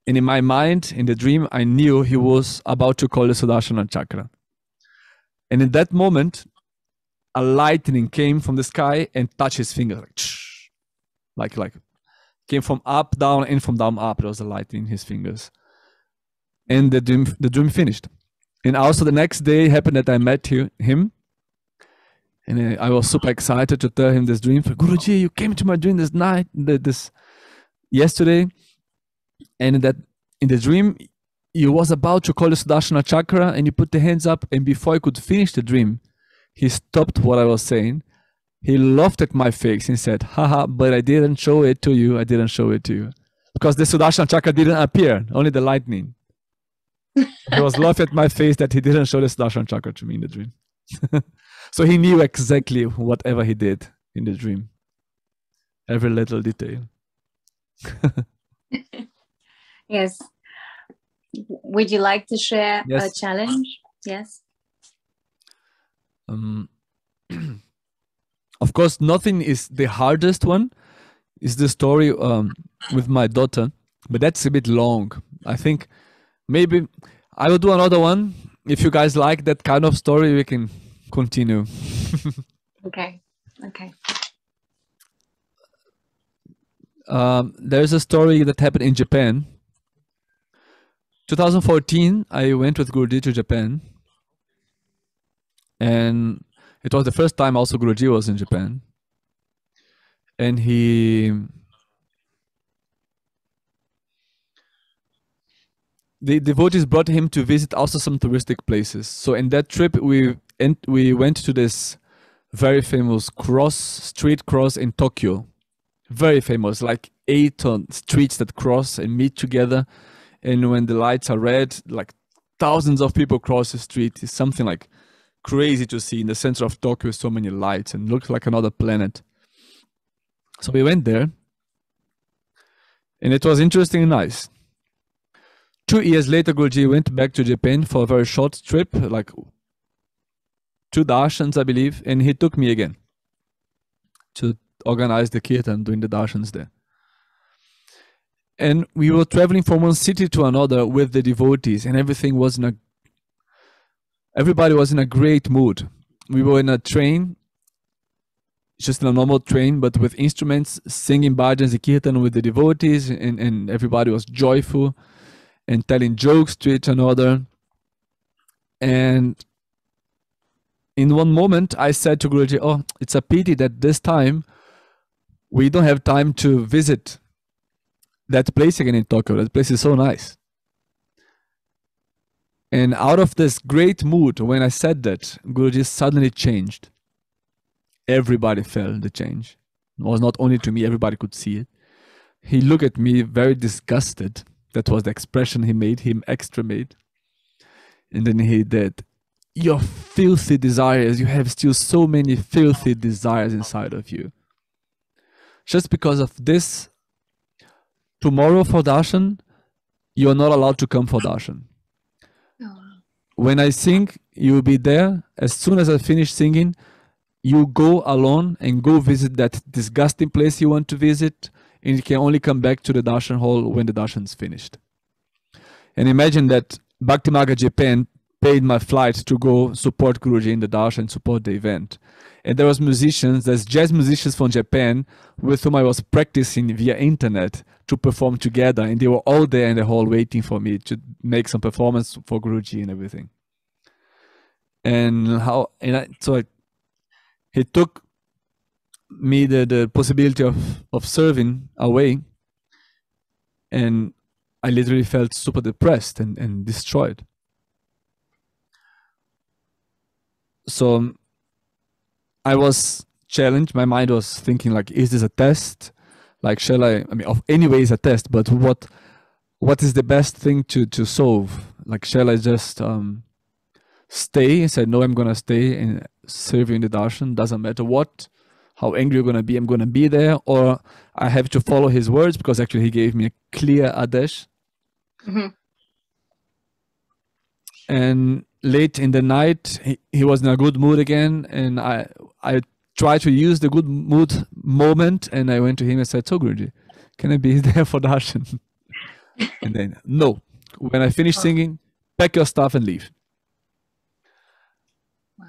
And in my mind, in the dream, I knew he was about to call the Sudarshana Chakra. And in that moment, a lightning came from the sky and touched his finger, like came from up down and from down up. There was a lightning in his fingers, and the dream finished. And also the next day happened that I met him. And I was super excited to tell him this dream. Guruji, you came to my dream this night, this yesterday, and that in the dream you was about to call the Sudarshana Chakra, and you put the hands up, and before I could finish the dream, he stopped what I was saying. He laughed at my face and said, haha, but I didn't show it to you. I didn't show it to you. Because the Sudarshana Chakra didn't appear, only the lightning. He was laughing at my face that he didn't show the Sudarshana Chakra to me in the dream. So he knew exactly whatever he did in the dream. Every little detail. Yes. Would you like to share a Yes. challenge? Yes. Of course, nothing is the hardest one. Is the story with my daughter, but that's a bit long. I think maybe I will do another one. If you guys like that kind of story, we can continue. Okay. Okay. There's a story that happened in Japan. 2014, I went with Guruji to Japan. And it was the first time also Guruji was in Japan. And the devotees brought him to visit also some touristic places. So in that trip, we went to this very famous street cross in Tokyo. Very famous, like 8 streets that cross and meet together. And when the lights are red, like thousands of people cross the street. It's something like crazy to see in the center of Tokyo, so many lights, and looks like another planet. So we went there, and it was interesting and nice. 2 years later, Guruji went back to Japan for a very short trip, like 2 darshans, I believe, and he took me again to organize the kirtan, doing the darshans there. And we were traveling from one city to another with the devotees, and everything was everybody was in a great mood. We were in a train, just in a normal train, but with instruments, singing bhajans and kirtan with the devotees, and everybody was joyful and telling jokes to each another. And in one moment, I said to Guruji, oh, it's a pity that this time we don't have time to visit that place again in Tokyo. That place is so nice. And out of this great mood, when I said that, Guruji suddenly changed. Everybody felt the change. It was not only to me, everybody could see it. He looked at me very disgusted. That was the expression he made, him extra made. And then he did, your filthy desires, you have still so many filthy desires inside of you. Just because of this, tomorrow for darshan, you are not allowed to come for darshan. Oh. When I sing, you will be there. As soon as I finish singing, you go alone and go visit that disgusting place you want to visit, and you can only come back to the darshan hall when the darshan is finished. And imagine that Bhakti Marga Japan paid my flight to go support Guruji in the darshan, support the event. And there was there's jazz musicians from Japan with whom I was practicing via internet to perform together, and they were all there in the hall waiting for me to make some performance for Guruji and everything. He took me the possibility of serving away, and I literally felt super depressed and destroyed. So I was challenged. My mind was thinking like, is this a test? Like, shall I mean, anyway, it's a test, but what is the best thing to solve? Like, shall I just stay? I said, no, I'm gonna stay and serve you in the darshan. Doesn't matter what, how angry you're gonna be, I'm gonna be there. Or I have to follow his words, because actually he gave me a clear adesh. Mm-hmm. And late in the night, he was in a good mood again, and I tried to use the good mood moment, and I went to him and said, so Guruji, can I be there for darshan? And then, no. When I finish singing, pack your stuff and leave. Wow.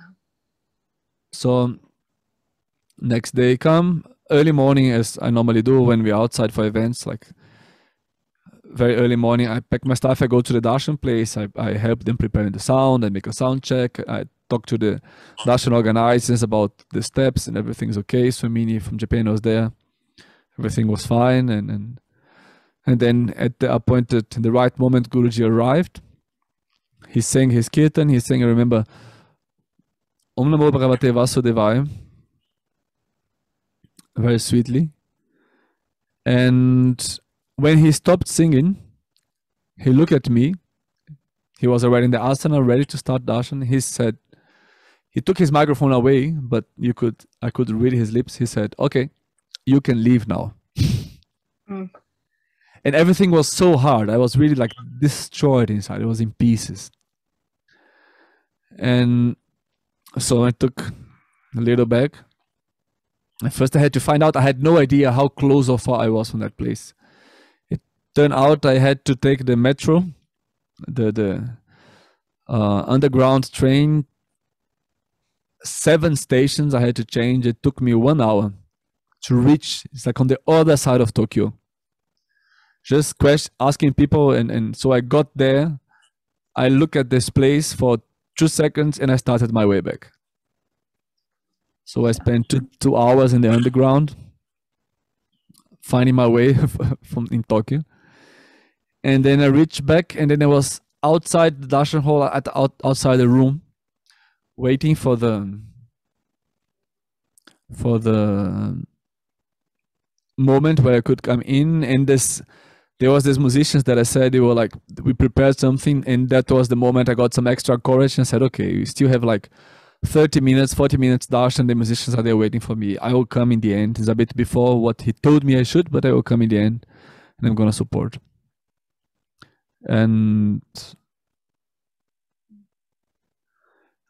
So next day come, early morning, as I normally do when we're outside for events, like very early morning, I pack my stuff, I go to the darshan place, I help them preparing the sound, I make a sound check, I talk to the darshan organizers about the steps and everything's okay. Swamini from Japan was there, everything was fine, and then at the appointed, in the right moment, Guruji arrived. He sang his kirtan, he sang, I remember, Om Namo Bhagavate Vasudevaya, very sweetly. And when he stopped singing, he looked at me. He was already in the asana, ready to start darshan. He said, he took his microphone away, but I could read his lips. He said, okay, you can leave now. Mm. And everything was so hard. I was really like destroyed inside. It was in pieces. And so I took a little bag. At first I had to find out, I had no idea how close or far I was from that place. It turned out I had to take the metro, the underground train, 7 stations I had to change. It took me 1 hour to reach, it's like on the other side of Tokyo. Just asking people, and so I got there, I looked at this place for 2 seconds and I started my way back. So I spent two hours in the underground, finding my way from in Tokyo. And then I reached back, and then I was outside the darshan hall, outside the room, waiting for the moment where I could come in. And there was these musicians that I said, they were like, we prepared something, and that was the moment I got some extra courage and said, okay, we still have like 30 minutes, 40 minutes darshan, the musicians are there waiting for me. I will come in the end. It's a bit before what he told me I should, but I will come in the end, and I'm gonna support. And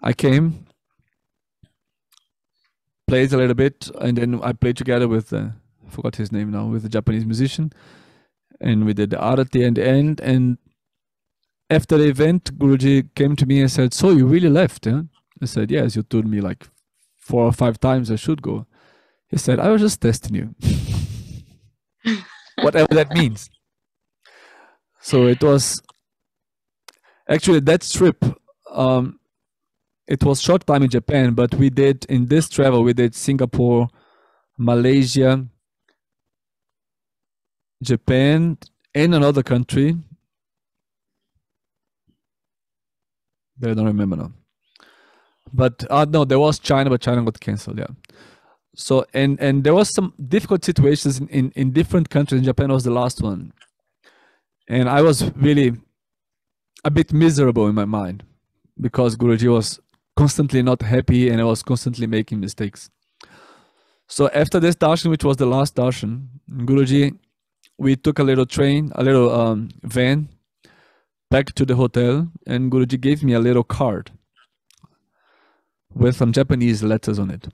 I came, played a little bit, and then I played together with, I forgot his name now, with the Japanese musician, and we did the arati at the end. And after the event, Guruji came to me and said, so you really left, huh? I said, yes, you told me like 4 or 5 times I should go. He said, I was just testing you. Whatever that means. So it was, actually that trip, it was short time in Japan, but we did, in this travel, we did Singapore, Malaysia, Japan, and another country that I don't remember now. But no, there was China, but China got cancelled. Yeah. So and there was some difficult situations in different countries. Japan was the last one, and I was really a bit miserable in my mind because Guruji was constantly not happy, and I was constantly making mistakes. So after this darshan, which was the last darshan, Guruji, we took a little train, a little van, back to the hotel, and Guruji gave me a little card with some Japanese letters on it.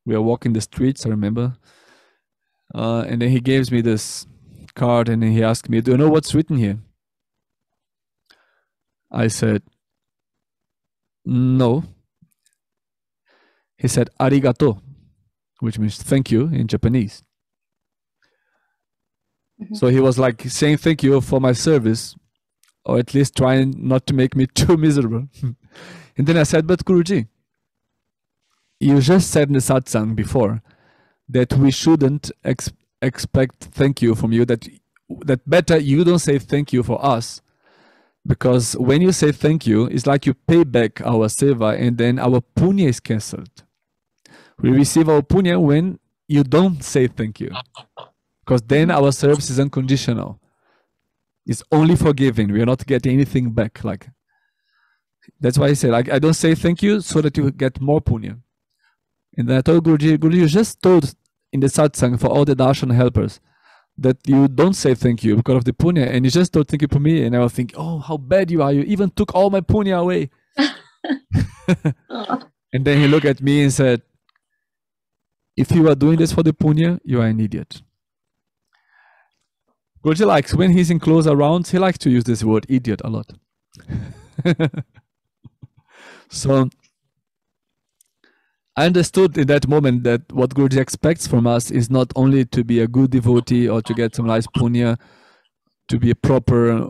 We are walking the streets, I remember. And then he gives me this card, and then he asked me, do you know what's written here? I said, no. He said, arigato, which means thank you in Japanese. Mm-hmm. So he was like saying thank you for my service, or at least trying not to make me too miserable. And then I said, but Guruji, you just said in the satsang before that we shouldn't expect thank you from you, that that better you don't say thank you for us, because when you say thank you, it's like you pay back our seva, and then our punya is cancelled. We receive our punya when you don't say thank you, because then our service is unconditional. It's only forgiving. We are not getting anything back. Like, that's why I say, like, I don't say thank you so that you get more punya. And then I told Guruji, you just told in the satsang for all the darshan helpers that you don't say thank you because of the punya, and you just don't thank you for me. And I was thinking, oh, how bad you are. You even took all my punya away. And then he looked at me and said, if you are doing this for the punya, you are an idiot. Guruji likes, when he's in close rounds, he likes to use this word idiot a lot. So I understood in that moment that what Guruji expects from us is not only to be a good devotee or to get some nice punya, to be a proper.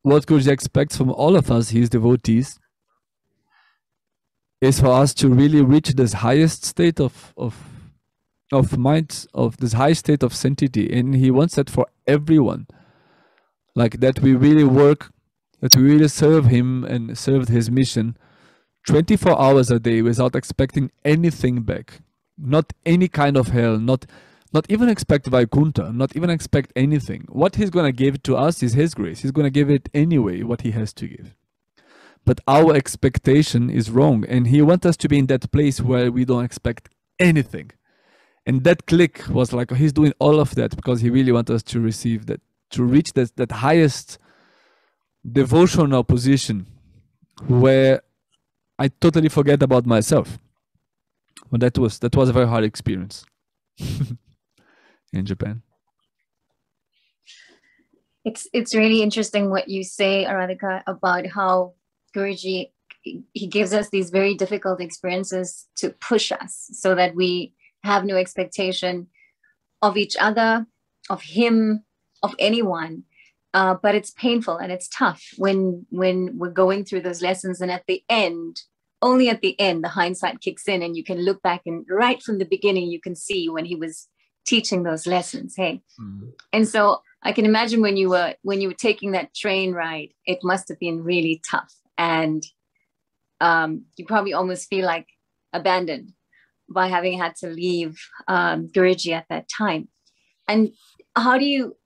What Guruji expects from all of us, his devotees, is for us to really reach this highest state of mind, of this high state of sanctity. And he wants that for everyone. Like that we really work, that we really serve him and serve his mission 24 hours a day without expecting anything back. Not any kind of hell, not even expect Vaikuntha, not even expect anything. What he's going to give to us is his grace. He's going to give it anyway, what he has to give. But our expectation is wrong, and he wants us to be in that place where we don't expect anything. And that click was like, he's doing all of that because he really wants us to receive that, to reach that highest devotional position where I totally forget about myself. But that was a very hard experience in Japan. It's really interesting what you say, Aradhika, about how Guruji, he gives us these very difficult experiences to push us so that we have no expectation of each other, of him, of anyone. But it's painful and it's tough when we're going through those lessons, and at the end, only at the end, the hindsight kicks in and you can look back, and right from the beginning, you can see when he was teaching those lessons. Hey, and so I can imagine when you were taking that train ride, it must have been really tough, and you probably almost feel like abandoned by having had to leave Guruji at that time. And how do you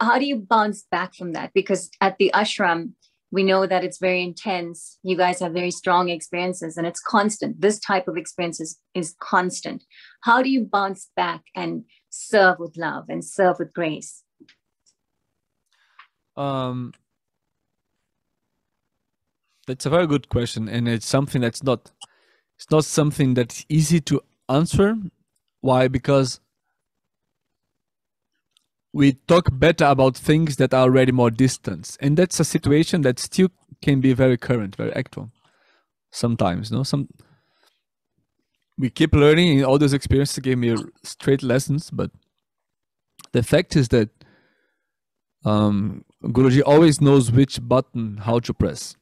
bounce back from that? Because at the ashram, we know that it's very intense. You guys have very strong experiences, and it's constant. This type of experience is constant. How do you bounce back and serve with love and serve with grace? That's a very good question, and it's something that's not something that's easy to answer. Why? Because we talk better about things that are already more distant, and that's a situation that still can be very current, very actual. Sometimes, no, we keep learning, and all those experiences gave me straight lessons. But the fact is that Guruji always knows which button how to press,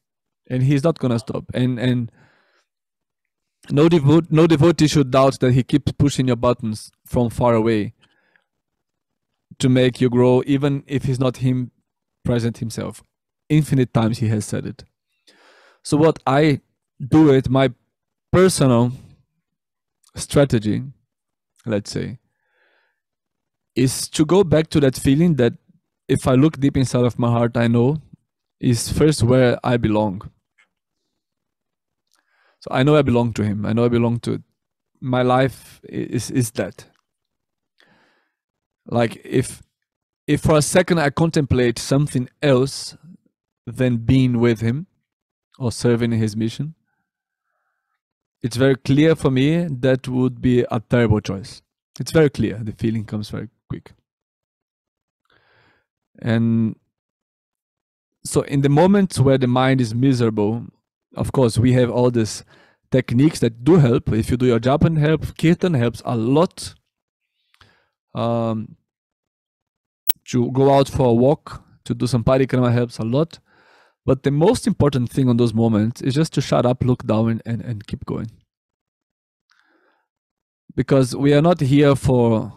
and he's not gonna stop. And no devotee should doubt that he keeps pushing your buttons from far away to make you grow, even if he's not him present himself. Infinite times he has said it. So what I do, it my personal strategy, let's say, is to go back to that feeling that if I look deep inside of my heart, I know is first where I belong. So I know I belong to him. I know I belong to my life is that. Like if for a second I contemplate something else than being with him or serving his mission, it's very clear for me that would be a terrible choice. It's very clear. The feeling comes very quick. And so in the moments where the mind is miserable, of course, we have all these techniques that do help. If you do your japan help, kirtan helps a lot. To go out for a walk, to do some parikrama helps a lot. But the most important thing on those moments is just to shut up, look down, and keep going. Because we are not here for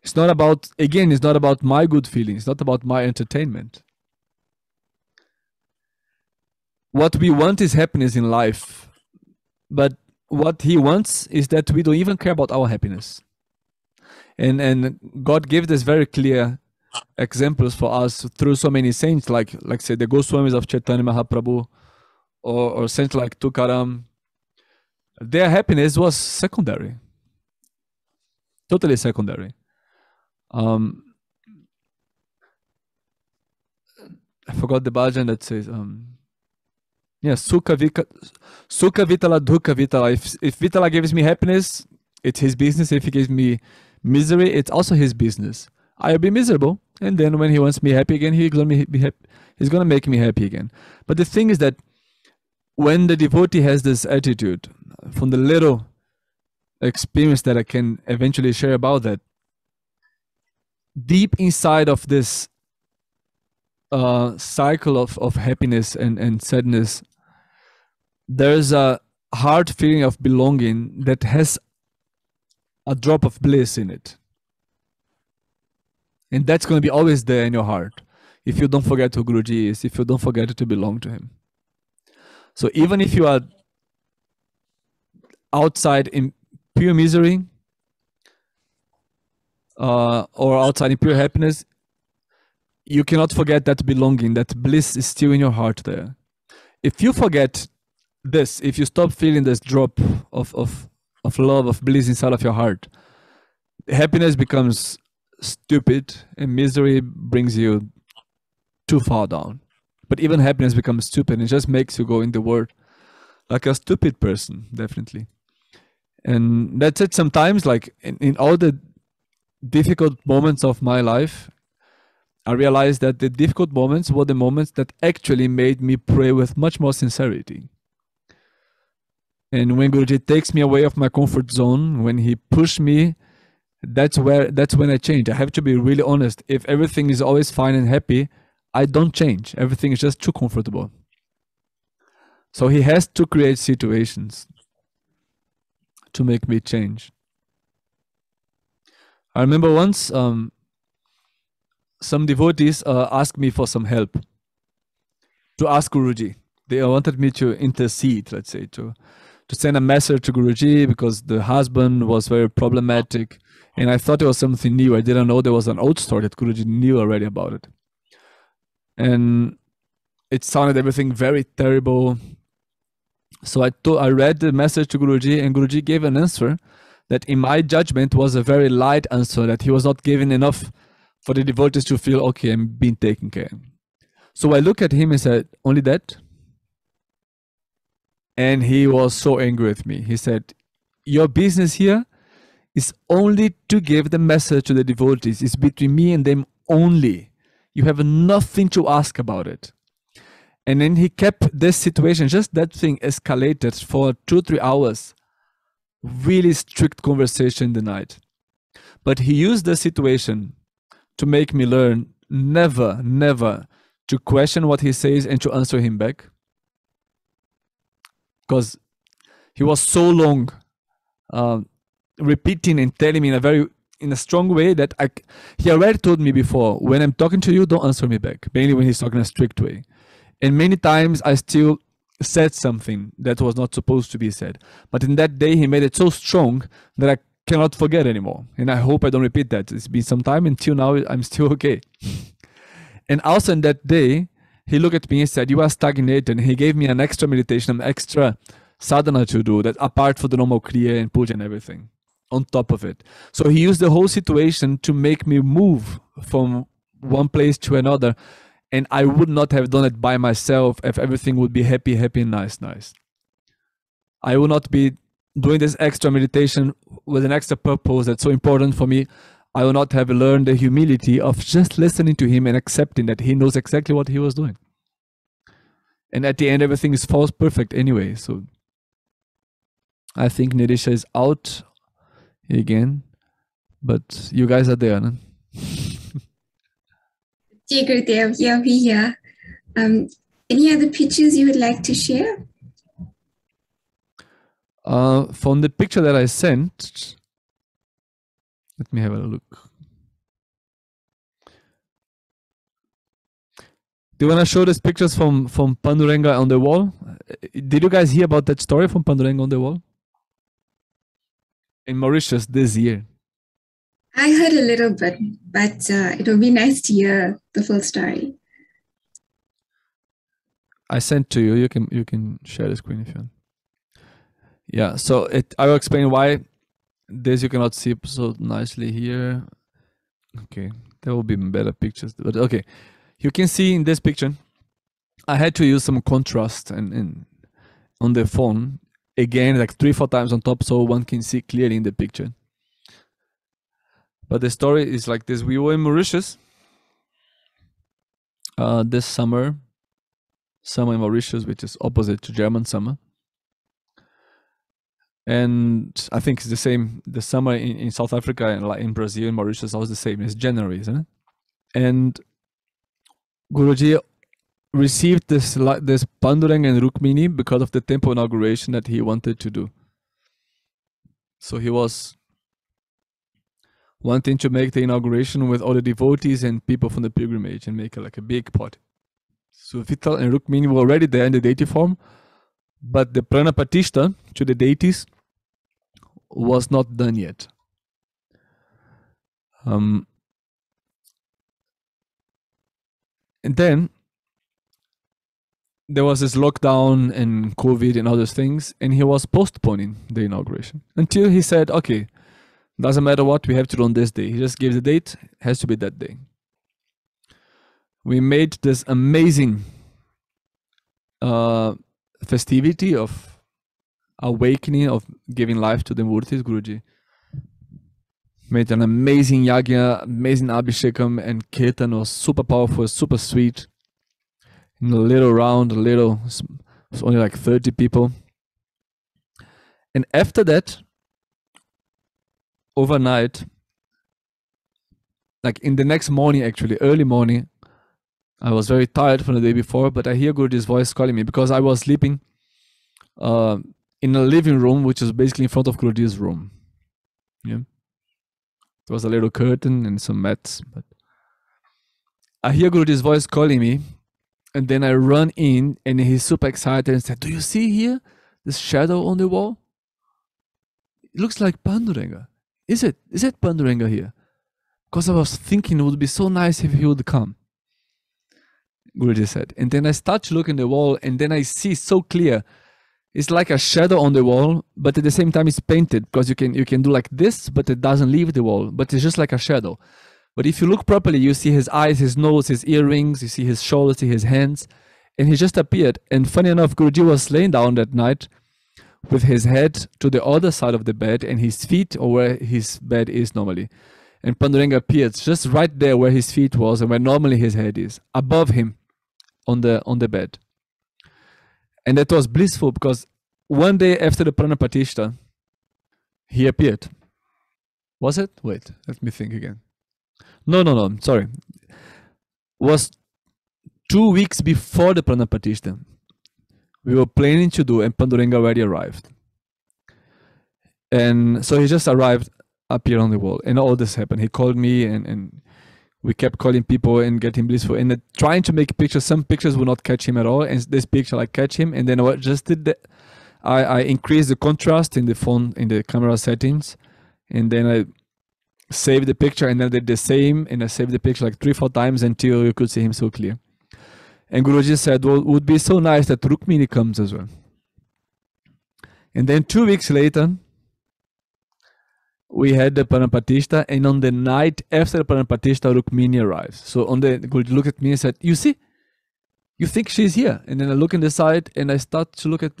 It's not about, again, it's not about my good feelings. It's not about my entertainment. What we want is happiness in life. But what he wants is that we don't even care about our happiness. And God gave this very clear examples for us through so many saints, like say the Goswamis of Chaitanya Mahaprabhu, or saints like Tukaram. Their happiness was secondary, totally secondary. I forgot the bhajan that says, Sukha Vitala, Dukha Vitala. If Vitala gives me happiness, it's his business. If he gives me misery, it's also his business. I'll be miserable, and then when he wants me happy again, he's gonna make me happy again. But the thing is that when the devotee has this attitude, from the little experience that I can eventually share about that, deep inside of this cycle of happiness and sadness, there's a heart feeling of belonging that has a drop of bliss in it. And that's going to be always there in your heart if you don't forget who Guruji is, if you don't forget to belong to him. So even if you are outside in pure misery or outside in pure happiness, you cannot forget that belonging, that bliss is still in your heart there. If you forget this, if you stop feeling this drop of love, of bliss inside of your heart, happiness becomes stupid and misery brings you too far down. But even happiness becomes stupid and it just makes you go in the world like a stupid person, definitely. And that's it. Sometimes, like in all the difficult moments of my life, I realized that the difficult moments were the moments that actually made me pray with much more sincerity. And when Guruji takes me away of my comfort zone, when he pushed me, that's when I change. I have to be really honest. If everything is always fine and happy, I don't change. Everything is just too comfortable. So he has to create situations to make me change. I remember once some devotees asked me for some help, to ask Guruji. They wanted me to intercede, let's say, to send a message to Guruji because the husband was very problematic. And I thought it was something new. I didn't know there was an old story that Guruji knew already about it. And it sounded everything very terrible. So I read the message to Guruji, and Guruji gave an answer that in my judgment was a very light answer, that he was not giving enough for the devotees to feel, okay, I'm being taken care of. So I looked at him and said, only that? And he was so angry with me. He said, your business here is only to give the message to the devotees. It's between me and them only. You have nothing to ask about it. And then he kept this situation, just that thing escalated for 2-3 hours. Really strict conversation in the night. But he used the situation to make me learn never to question what he says and to answer him back. Because he was so long repeating and telling me in a strong way that he already told me before, when I'm talking to you, don't answer me back. Mainly when he's talking in a strict way. And many times I still said something that was not supposed to be said. But in that day, he made it so strong that I cannot forget anymore. And I hope I don't repeat that. It's been some time, until now I'm still okay. And also in that day, he looked at me and said, you are stagnated. And he gave me an extra meditation, an extra sadhana to do, that apart from the normal kriya and puja and everything, on top of it. So he used the whole situation to make me move from one place to another. And I would not have done it by myself if everything would be happy and nice. I would not be doing this extra meditation with an extra purpose that's so important for me. I would not have learned the humility of just listening to him and accepting that he knows exactly what he was doing. And at the end, everything falls perfect anyway. So I think Nirisha is out again, but you guys are there, no? Jai Gurudev, yeah, we here. Any other pictures you would like to share? From the picture that I sent, let me have a look. Do you want to show these pictures from Panduranga on the wall? Did you guys hear about that story from Panduranga on the wall? In Mauritius this year. I heard a little bit, but it would be nice to hear the full story. I sent to you. You can share the screen if you want. Yeah. So I will explain why this you cannot see so nicely here. Okay, there will be better pictures. But okay, you can see in this picture, I had to use some contrast and on the phone again, like 3-4 times on top, so one can see clearly in the picture. But the story is like this: we were in Mauritius this summer in Mauritius, which is opposite to German summer. And I think it's the same. The summer in South Africa and like in Brazil and Mauritius was the same. It's January, isn't it? And Guruji received this Panduranga and Rukmini because of the temple inauguration that he wanted to do. So he was wanting to make the inauguration with all the devotees and people from the pilgrimage and make like a big pot. So Vital and Rukmini were already there in the deity form, but the Pranapatishtha to the deities was not done yet. And then there was this lockdown and COVID and other things, and he was postponing the inauguration until he said, okay, doesn't matter what, we have to do on this day. He just gave the date, has to be that day. We made this amazing festivity of awakening, of giving life to the Murtis. Guruji made an amazing yagya, amazing abhishekam, and kirtan was super powerful, super sweet. In a little round, it was only like 30 people. And after that, overnight, like in the next morning, actually, early morning, I was very tired from the day before, but I hear Guruji's voice calling me because I was sleeping in a living room, which is basically in front of Guruji's room. Yeah, there was a little curtain and some mats, but I hear Guruji's voice calling me, and then I run in, and he's super excited and said, "Do you see here this shadow on the wall? It looks like Panduranga. Is it Panduranga here?" Because I was thinking it would be so nice if he would come. Guruji said. And then I start to look in the wall, and then I see so clear. It's like a shadow on the wall, but at the same time it's painted, because you can do like this, but it doesn't leave the wall, but it's just like a shadow. But if you look properly, you see his eyes, his nose, his earrings, you see his shoulders, see his hands, and he just appeared. And funny enough, Guruji was laying down that night with his head to the other side of the bed and his feet or where his bed is normally. And Panduranga appeared just right there where his feet was and where normally his head is, above him on the bed. And that was blissful because one day after the Pranapatishtha, he appeared. Was it? Wait, let me think again. No, sorry. Was 2 weeks before the Pranapatishtha. We were planning to do, and Panduranga already arrived. And so he just arrived up here on the wall, and all this happened. He called me, and we kept calling people and getting blissful. And trying to make pictures, some pictures would not catch him at all, and this picture like catch him. And then I just did that. I increased the contrast in the phone, in the camera settings, and then I saved the picture, and then I did the same, and I saved the picture like 3-4 times until you could see him so clear. And Guruji said, well, it would be so nice that Rukmini comes as well. And then 2 weeks later, we had the Pranapatishtha, and on the night after the Pranapatishtha, Rukmini arrives. So Guruji looked at me and said, you see, you think she's here. And then I look in the side, and I start to look at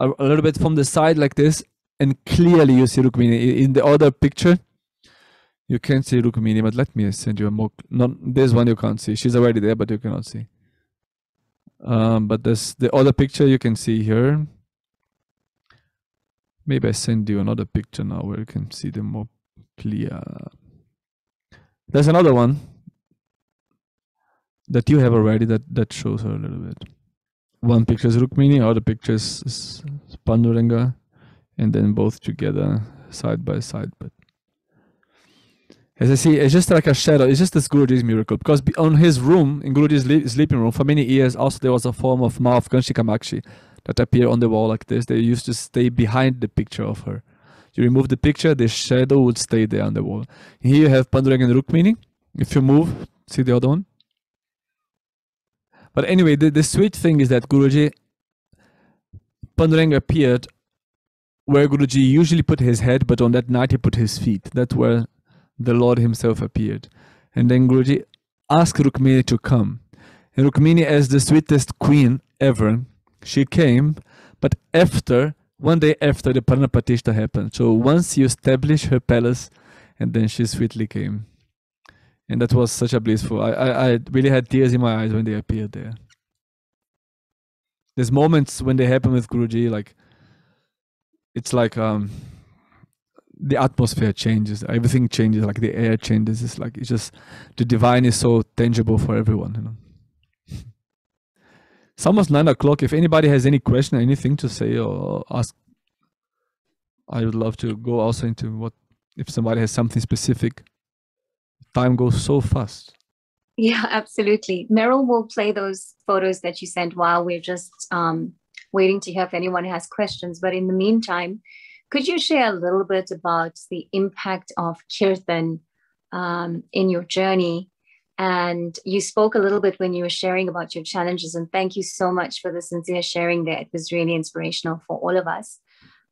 a little bit from the side like this, and clearly you see Rukmini. In the other picture, you can't see Rukmini, but let me send you a more, this one you can't see. She's already there, but you cannot see. But the other picture you can see here. Maybe I send you another picture now where you can see them more clear. There's another one that you have already that shows her a little bit. One picture is Rukmini, other picture is Panduranga, and then both together side by side. But As I see, it's just like a shadow. It's just this Guruji's miracle. Because on his room, in Guruji's sleeping room, for many years, also there was a form of Ma of Kanchi Kamakshi that appeared on the wall like this. They used to stay behind the picture of her. You remove the picture, the shadow would stay there on the wall. Here you have Panduranga and Rukmini. If you move, see the other one? But anyway, the sweet thing is that Guruji, Panduranga appeared where Guruji usually put his head, but on that night he put his feet. That's where the Lord himself appeared. And then Guruji asked Rukmini to come. And Rukmini, as the sweetest queen ever, she came, but one day after the Pranapratishtha happened. So once you establish her palace, and then she sweetly came. And that was such a blissful. I really had tears in my eyes when they appeared there. There's moments when they happen with Guruji, like, it's like the atmosphere changes, everything changes, like the air changes. It's like, it's just, the divine is so tangible for everyone, you know. It's almost 9 o'clock. If anybody has any question, anything to say or ask, I would love to go also into if somebody has something specific. Time goes so fast. Yeah, absolutely. Meryl will play those photos that you sent while we're just waiting to hear if anyone has questions. But in the meantime, could you share a little bit about the impact of Kirtan in your journey? And you spoke a little bit when you were sharing about your challenges, and thank you so much for the sincere sharing there. It was really inspirational for all of us.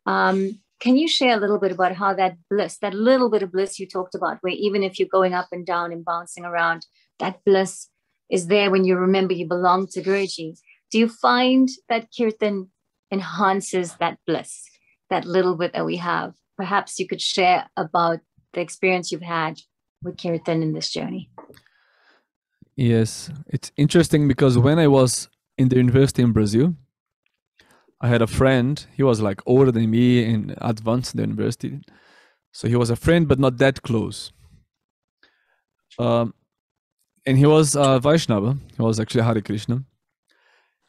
Can you share a little bit about how that bliss, that little bit of bliss you talked about, where even if you're going up and down and bouncing around, that bliss is there when you remember you belong to Guruji? Do you find that Kirtan enhances that bliss, that little bit that we have? Perhaps you could share about the experience you've had with Kirtan in this journey. Yes, it's interesting because when I was in the university in Brazil, I had a friend. He was like older than me and advanced in the university. So he was a friend, but not that close. And he was Vaishnava. He was actually Hare Krishna.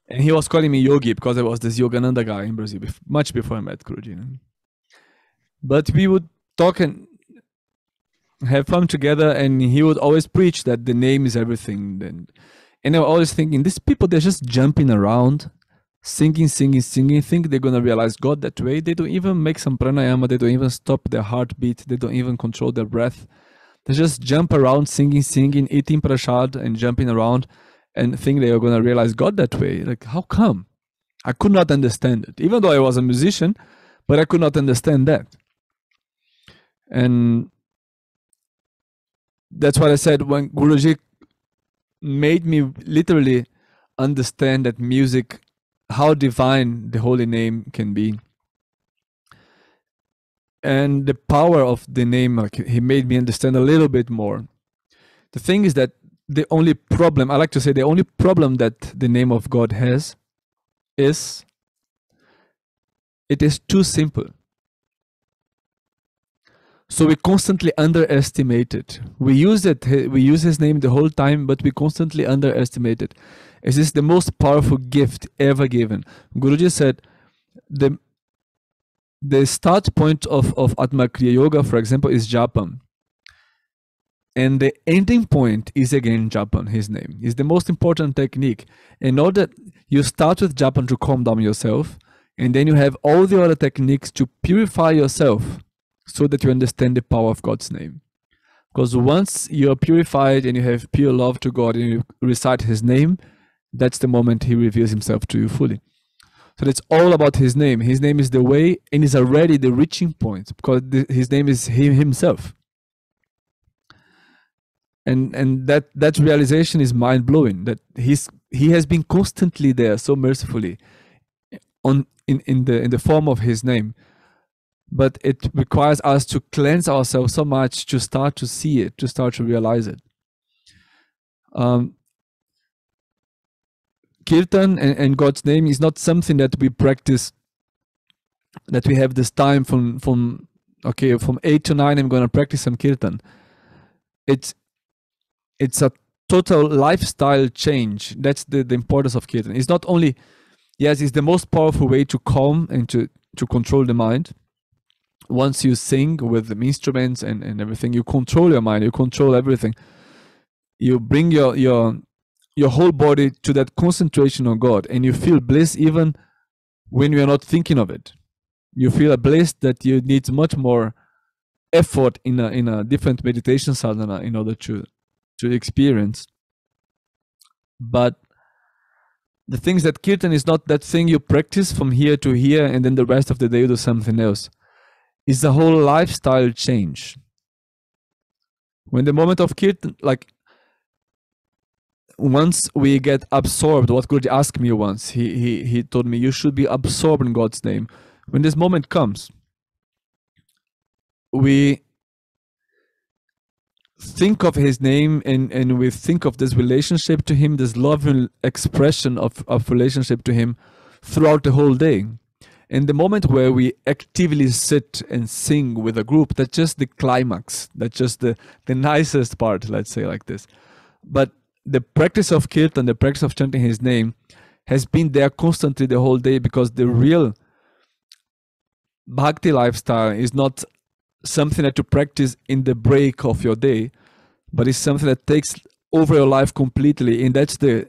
And he was calling me Yogi because I was this Yogananda guy in Brazil, much before I met Guruji. But we would talk and have fun together, and he would always preach that the name is everything. And I was always thinking, these people, they're just jumping around, singing, think they're going to realize God that way. They don't even make some pranayama. They don't even stop their heartbeat. They don't even control their breath. They just jump around, singing, eating prasad and jumping around and think they are going to realize God that way. Like, how come? I could not understand it. Even though I was a musician, but I could not understand that. And that's what I said when Guruji made me literally understand that music, how divine the holy name can be. And the power of the name, like, he made me understand a little bit more. The thing is that the only problem, I like to say, the only problem that the name of God has is it is too simple. So we constantly underestimate it. We use his name the whole time, but we constantly underestimate it. It is the most powerful gift ever given. Guruji said the start point of Atma Kriya Yoga, for example, is Japan. And the ending point is again Japan, his name. Is the most important technique. In order, you start with Japan to calm down yourself, and then you have all the other techniques to purify yourself so that you understand the power of God's name. Because once you are purified and you have pure love to God and you recite his name, that's the moment he reveals himself to you fully. So it's all about his name. His name is the way and is already the reaching point because his name is him himself. And that realization is mind-blowing, that he has been constantly there so mercifully in the form of his name. But it requires us to cleanse ourselves so much to start to see it, to start to realize it. Kirtan and God's name is not something that we practice, that we have this time from 8 to 9 I'm going to practice some Kirtan. It's a total lifestyle change. That's the importance of Kirtan. It's not only, yes, it's the most powerful way to calm and to control the mind, once you sing with the instruments and everything, you control your mind, you control everything. You bring your whole body to that concentration on God, and you feel bliss even when you are not thinking of it. You feel a bliss that you need much more effort in a different meditation sadhana in order to experience. But the things that kirtan is not that thing you practice from here to here and then the rest of the day you do something else. It's a whole lifestyle change. When the moment of kirtan, like once we get absorbed, what Guruji asked me once, he told me, you should be absorbed in God's name. When this moment comes, we think of his name and we think of this relationship to him, this loving expression of relationship to him throughout the whole day. And the moment where we actively sit and sing with a group, that's just the climax, that's just the nicest part, let's say like this. But the practice of kirtan, the practice of chanting his name has been there constantly the whole day, because the real bhakti lifestyle is not something that you practice in the break of your day, but it's something that takes over your life completely. And that's the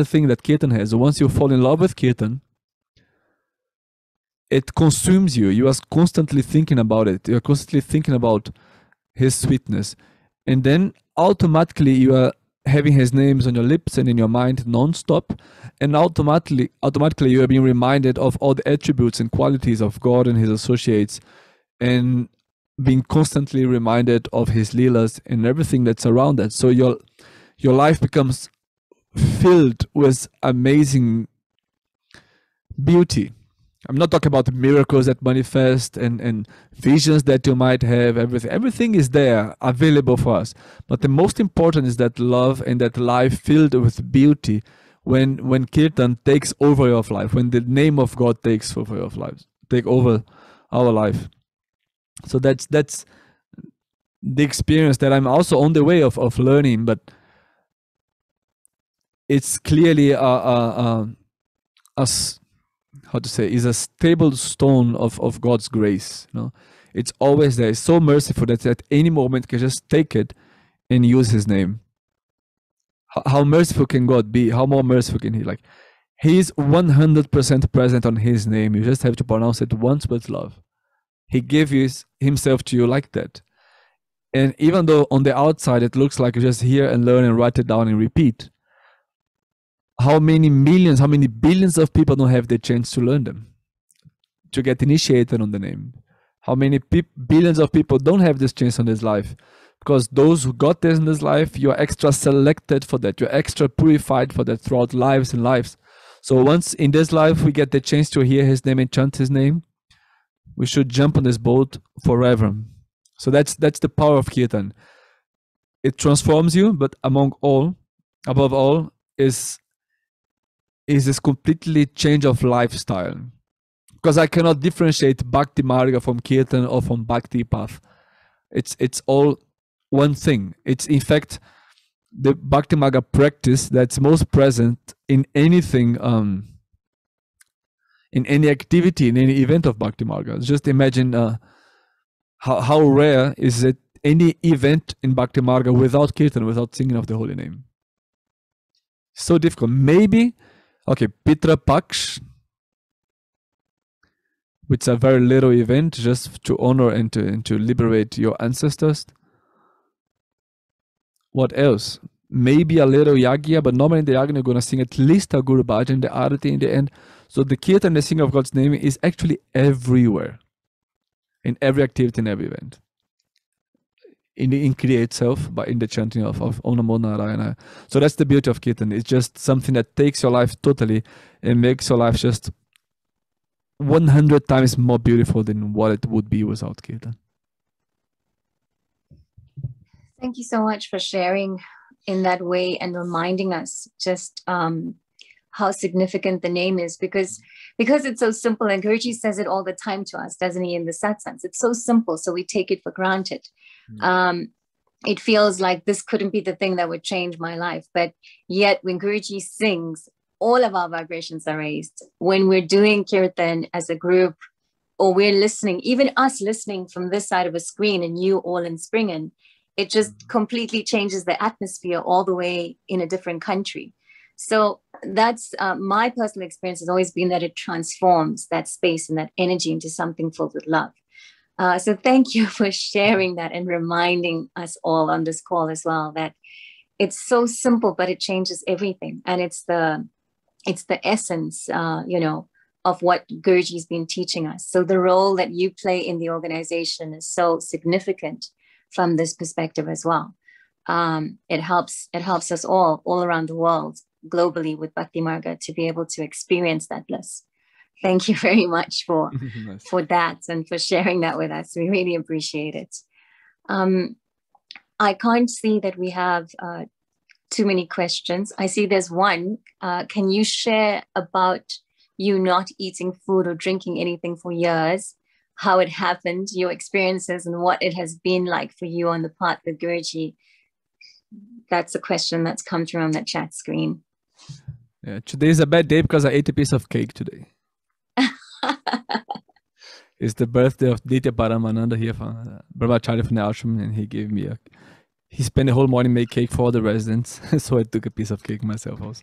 thing that kirtan has. Once you fall in love with kirtan, it consumes you. You are constantly thinking about it. You are constantly thinking about his sweetness, and then automatically you are having his names on your lips and in your mind non-stop, and automatically you are being reminded of all the attributes and qualities of God and his associates, and being constantly reminded of his leelas and everything that's around that. So your life becomes filled with amazing beauty. I'm not talking about miracles that manifest and visions that you might have. Everything is there available for us. But the most important is that love and that life filled with beauty when kirtan takes over your life, when the name of God takes over your lives, take over our life. So that's the experience that I'm also on the way of learning, but it's clearly is a stable stone of God's grace. You know, it's always there. It's so merciful that at any moment you can just take it and use his name. How merciful can God be? How more merciful can he? Like, he is 100% present on his name. You just have to pronounce it once with love. He gave himself to you like that. And even though on the outside it looks like you just hear and learn and write it down and repeat, how many millions, how many billions of people don't have the chance to learn them, to get initiated on the name? How many billions of people don't have this chance on this life? Because those who got this in this life, you're extra selected for that. You're extra purified for that throughout lives and lives. So once in this life we get the chance to hear his name and chant his name, we should jump on this boat forever. So that's the power of kirtan. It transforms you, but above all, is this completely change of lifestyle. Because I cannot differentiate Bhakti Marga from kirtan or from Bhakti path. It's all one thing. It's in fact the Bhakti Marga practice that's most present in anything, in any activity, in any event of Bhakti Marga. Just imagine how rare is it any event in Bhakti Marga without kirtan, without singing of the holy name. So difficult. Maybe, okay, Pitra Paksh, which is a very little event just to honor and to liberate your ancestors. What else? Maybe a little yagya, but normally in the yagya you're going to sing at least a Guru Bhajan, the Arati in the end. So the kirtan, the singing of God's name, is actually everywhere, in every activity, in every event. In the Kriya itself, but in the chanting of Om Namo Narayana. So that's the beauty of kirtan. It's just something that takes your life totally and makes your life just 100 times more beautiful than what it would be without kirtan. Thank you so much for sharing in that way and reminding us just how significant the name is, because it's so simple, and Guruji says it all the time to us, doesn't he, in the satsangs? It's so simple, so we take it for granted. It feels like this couldn't be the thing that would change my life, but yet when Guruji sings, all of our vibrations are raised. When we're doing kirtan as a group, or we're listening, even us listening from this side of a screen and you all in Springen, it just completely changes the atmosphere all the way in a different country. So that's my personal experience has always been that it transforms that space and that energy into something filled with love. So thank you for sharing that and reminding us all on this call as well that it's so simple, but it changes everything. And it's the essence, of what Guruji's been teaching us. So the role that you play in the organization is so significant from this perspective as well. It helps us all around the world, globally with Bhakti Marga, to be able to experience that bliss. Thank you very much for that and for sharing that with us. We really appreciate it. I can't see that we have too many questions. I see there's one. Can you share about you not eating food or drinking anything for years, how it happened, your experiences, and what it has been like for you on the path with Guruji? That's a question that's come through on the chat screen. Yeah, today is a bad day because I ate a piece of cake today. It's the birthday of Ditya Paramananda here from Brahmacharya from the ashram, and he gave me he spent the whole morning making cake for all the residents, so I took a piece of cake myself also.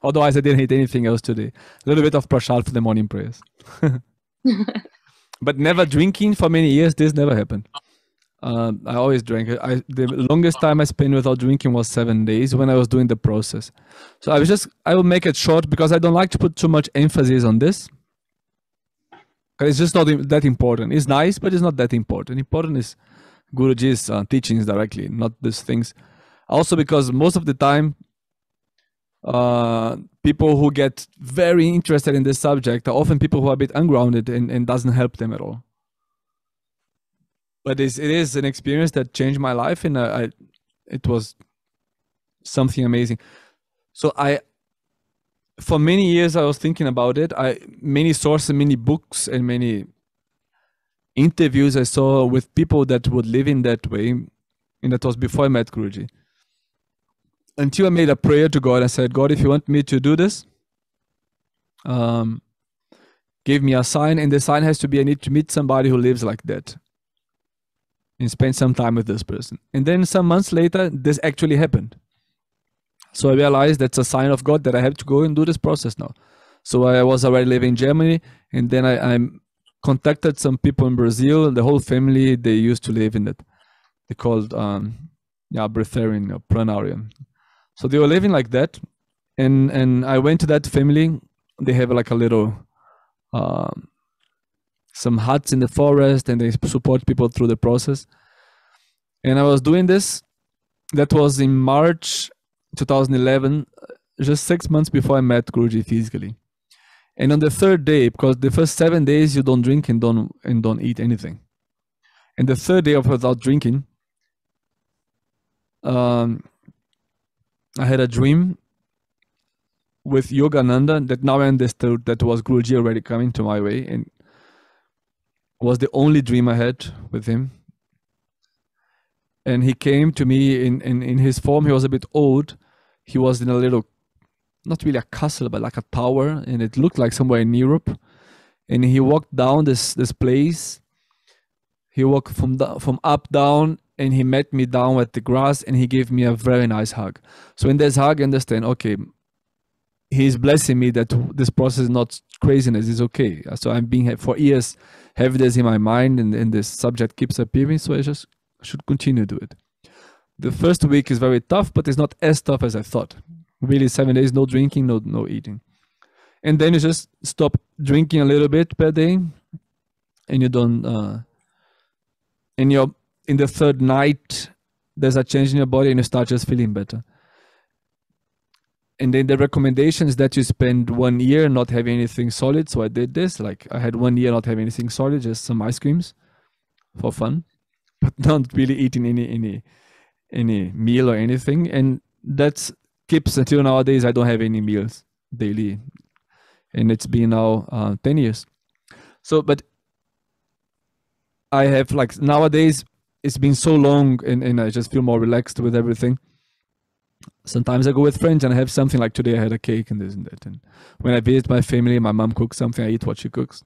Otherwise, I didn't eat anything else today. A little bit of prasad for the morning prayers. But never drinking for many years, this never happened. I always drank. The longest time I spent without drinking was 7 days when I was doing the process. So I will make it short because I don't like to put too much emphasis on this. It's just not that important. It's nice, but it's not that important. Important is Guruji's teachings directly, not these things. Also because most of the time, people who get very interested in this subject are often people who are a bit ungrounded and doesn't help them at all. But it is an experience that changed my life, and it was something amazing. So for many years I was thinking about it. Many sources, many books, and many interviews I saw with people that would live in that way, and that was before I met Guruji. Until I made a prayer to God, I said, God, if you want me to do this, give me a sign, and the sign has to be I need to meet somebody who lives like that and spend some time with this person. And then some months later, this actually happened. So I realized that's a sign of God that I have to go and do this process now. So I was already living in Germany, and then I contacted some people in Brazil. The whole family, they used to live in that. They called breatharian or pranarian. So they were living like that, and I went to that family. They have like a little, some huts in the forest, and they support people through the process. And I was doing this. That was in March 2011, just 6 months before I met Guruji physically. And on the third day, because the first 7 days you don't drink and don't eat anything, and the third day of without drinking, I had a dream with Yogananda that now I understood that was Guruji already coming to my way, and was the only dream I had with him. And he came to me in his form. He was a bit old. He was in a little, not really a castle, but like a tower, and it looked like somewhere in Europe. And he walked down this place. He walked from up down, and he met me down at the grass, and he gave me a very nice hug. So in this hug, I understand, okay, he's blessing me that this process is not craziness, it's okay. So I'm being, for years, have this in my mind, and this subject keeps appearing, so I just should continue to do it. The first week is very tough, but it's not as tough as I thought. Really, 7 days, no drinking, no eating. And then you just stop drinking a little bit per day, and you don't, and you're in the third night, there's a change in your body, and you start just feeling better. And then the recommendation is that you spend 1 year not having anything solid. So I did this, like I had 1 year not having anything solid, just some ice creams for fun, but not really eating any meal or anything. And that keeps until nowadays. I don't have any meals daily, and it's been now 10 years. So, but I have, like, nowadays it's been so long, and I just feel more relaxed with everything. Sometimes I go with friends and I have something, like today I had a cake and this and that. And when I visit my family, my mom cooks something, I eat what she cooks.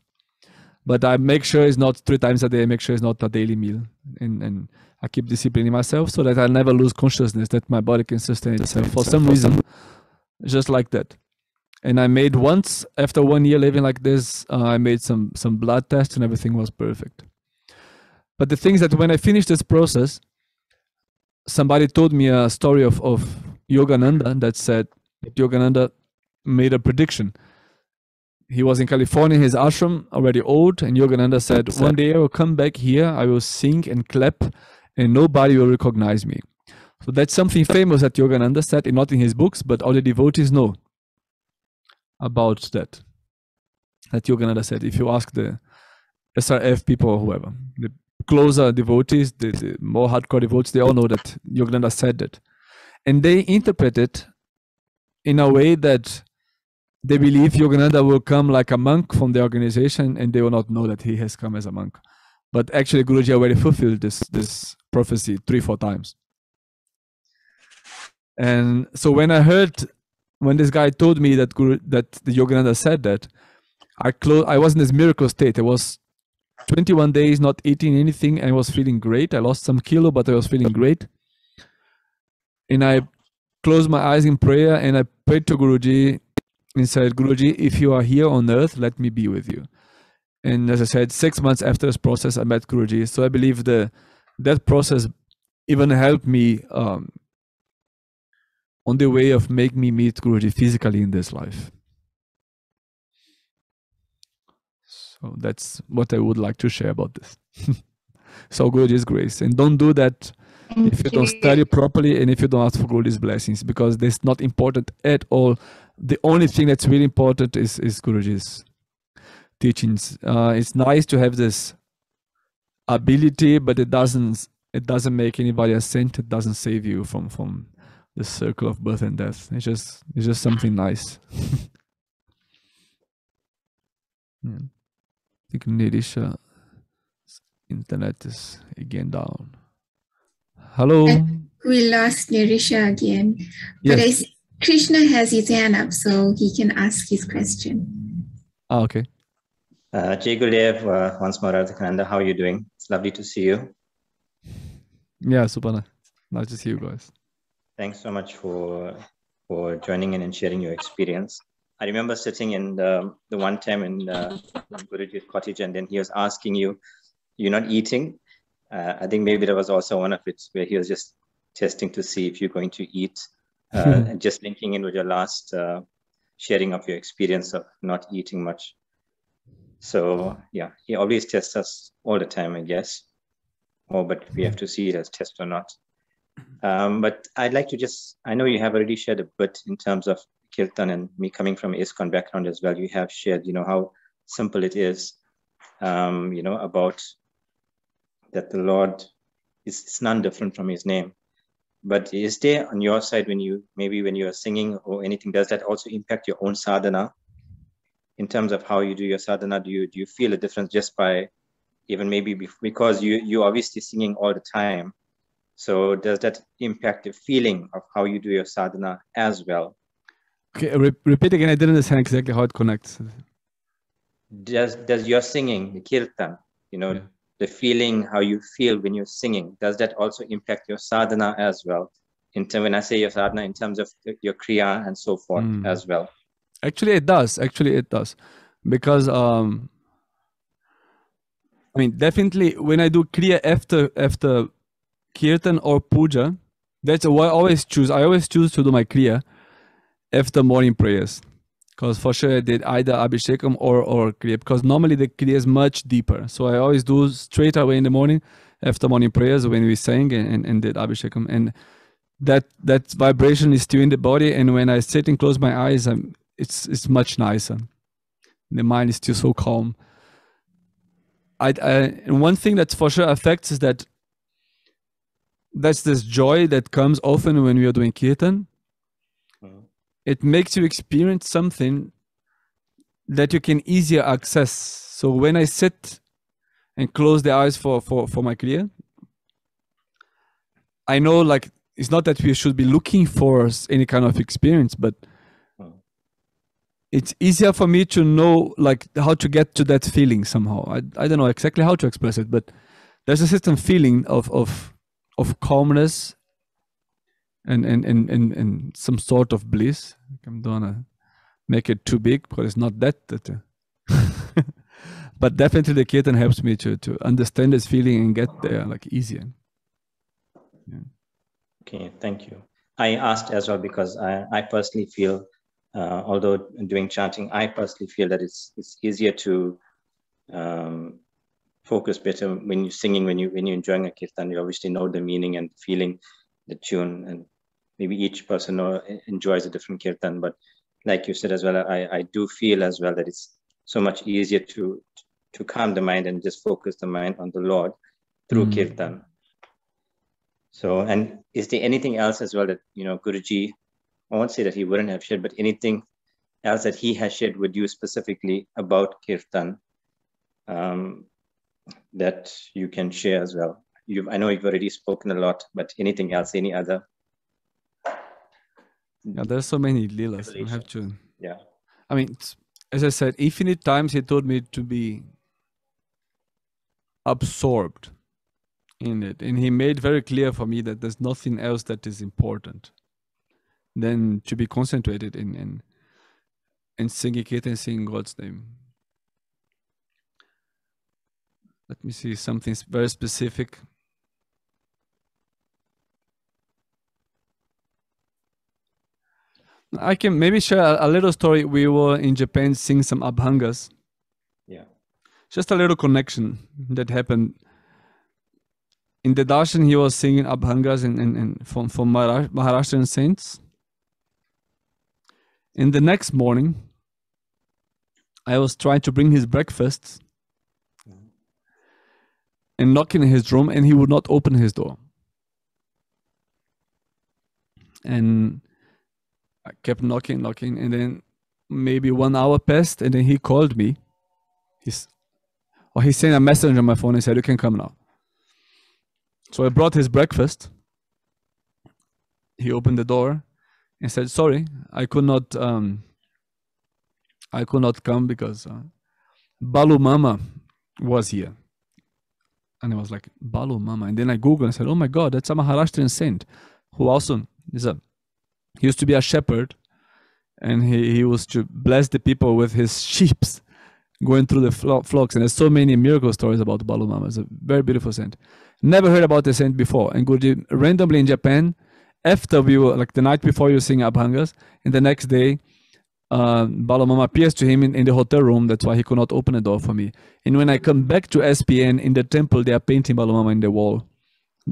but I make sure it's not 3 times a day. I make sure it's not a daily meal, and I keep disciplining myself so that I never lose consciousness, that my body can sustain itself for some reason, just like that. And I made once, after 1 year living like this, I made some blood tests and everything was perfect. But the thing is that when I finished this process, somebody told me a story of Yogananda that said that Yogananda made a prediction. He was in California, his ashram, already old, and Yogananda said, one day I will come back here, I will sing and clap, and nobody will recognize me. So that's something famous that Yogananda said, not in his books, but all the devotees know about that. That Yogananda said, if you ask the SRF people or whoever, the closer devotees, the more hardcore devotees, they all know that Yogananda said that. And they interpret it in a way that they believe Yogananda will come like a monk from the organization, and they will not know that he has come as a monk. But actually, Guruji already fulfilled this prophecy 3-4 times. And so when this guy told me that the Yogananda said that, I was in this miracle state. I was 21 days not eating anything, and I was feeling great. I lost some kilo, but I was feeling great. And I closed my eyes in prayer, and I prayed to Guruji and said, Guruji, if you are here on earth, let me be with you. And as I said, 6 months after this process, I met Guruji. So I believe that process even helped me on the way of making me meet Guruji physically in this life. So that's what I would like to share about this. So Guruji's grace. And don't do that if you don't study properly and if you don't ask for Guruji's blessings, because that's not important at all. The only thing that's really important is Guruji's teachings. It's nice to have this ability, but it doesn't make anybody a saint. It doesn't save you from the circle of birth and death. It's just something nice. Yeah. I think Nirisha's internet is again down. Hello. We lost Nirisha again. Yes. But I see Krishna has his hand up, so he can ask his question. Oh, okay. Jai Gurudev, once more, Radhakananda, how are you doing? It's lovely to see you. Yeah, super nice. Nice to see you guys. Thanks so much for joining in and sharing your experience. I remember sitting in the one time in Guruji's cottage, and then he was asking you, you're not eating. I think maybe there was also one of it where he was just testing to see if you're going to eat, and just linking in with your last sharing of your experience of not eating much. So yeah, he always tests us all the time, I guess. Oh, but we have to see it as test or not. But I'd like to I know you have already shared a bit in terms of Kirtan, and me coming from ISKCON background as well, you have shared, how simple it is, about that the Lord is none different from his name. But is there on your side, when you are singing or anything, does that also impact your own sadhana? In terms of how you do your sadhana, do you feel a difference just by even because you're obviously singing all the time? So does that impact the feeling of how you do your sadhana as well? Okay, repeat again. I didn't understand exactly how it connects. Does your singing, the kirtan, the feeling, how you feel when you're singing, does that also impact your sadhana as well? When I say your sadhana, in terms of your kriya and so forth as well. Actually, it does. Because definitely when I do kriya after kirtan or puja, that's what I always choose. I always choose to do my kriya after morning prayers, because for sure I did either abhishekam or kriya, because normally the kriya is much deeper. So I always do straight away in the morning after morning prayers when we sang and did abhishekam, and that vibration is still in the body. And when I sit and close my eyes, it's much nicer. The mind is still so calm. And one thing that for sure affects is that's this joy that comes often when we are doing kirtan. It makes you experience something that you can easier access. So when I sit and close the eyes for my kriya, I know, like, it's not that we should be looking for any kind of experience, but it's easier for me to know like how to get to that feeling somehow. I don't know exactly how to express it, but there's a certain feeling of calmness and some sort of bliss. I'm gonna make it too big because it's not that but definitely the kirtan helps me to understand this feeling and get there like easier. Yeah. Okay, thank you. I asked as well because I personally feel, although doing chanting, I personally feel that it's easier to focus better when you're singing, when you're enjoying a kirtan. You obviously know the meaning and feeling the tune, and maybe each person enjoys a different kirtan. But like you said as well, I do feel as well that it's so much easier to calm the mind and just focus the mind on the Lord through kirtan. So, and is there anything else as well that, Guruji, I won't say that he wouldn't have shared, but anything else that he has shared with you specifically about kirtan that you can share as well? I know you've already spoken a lot, but anything else, any other? Yeah, there's so many leelas. I have to. Yeah. I mean, as I said, infinite times he told me to be absorbed in it, and he made very clear for me that there's nothing else that is important than to be concentrated in singing it and singing God's name. Let me see something very specific. I can maybe share a little story. We were in Japan singing some abhangas. Yeah. Just a little connection that happened. In the darshan, he was singing abhangas from Maharashtrian saints. And the next morning, I was trying to bring his breakfast and knocking in his room, and he would not open his door. And I kept knocking, and then maybe 1 hour passed, and then he called me. He sent a message on my phone and said, "You can come now." So I brought his breakfast. He opened the door and said, "Sorry, I could not come because Balu Mama was here." And I was like, "Balu Mama?" And then I Googled and said, "Oh my God, that's a Maharashtrian saint who also he used to be a shepherd, and he used to bless the people with his sheep going through the flocks." And there's so many miracle stories about Balu Mama. It's a very beautiful saint. Never heard about the saint before. And Guruji, randomly in Japan, after we were, like the night before you sing abhangas, and the next day, Balu Mama appears to him in the hotel room. That's why he could not open the door for me. And when I come back to SPN in the temple, they are painting Balu Mama in the wall.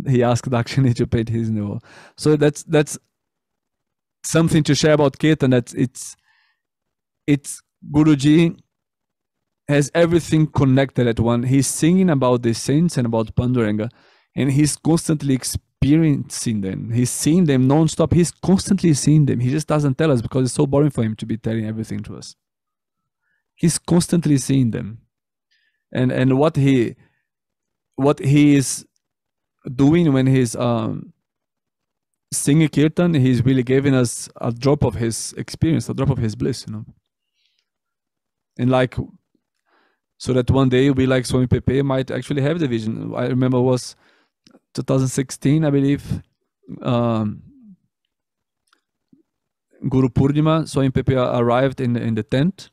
He asked Dakshini to paint his in the wall. So that's something to share about Kirtan. That it's Guruji has everything connected at one. He's singing about the saints and about Panduranga, and he's constantly experiencing them. He's seeing them non-stop. He's constantly seeing them. He just doesn't tell us because it's so boring for him to be telling everything to us. He's constantly seeing them. And what he is doing when he's singing Kirtan, he's really giving us a drop of his experience, a drop of his bliss, And like, so that one day we like Swami Pepe might actually have the vision. I remember it was 2016, I believe. Guru Purnima, Swami Pepe arrived in the tent,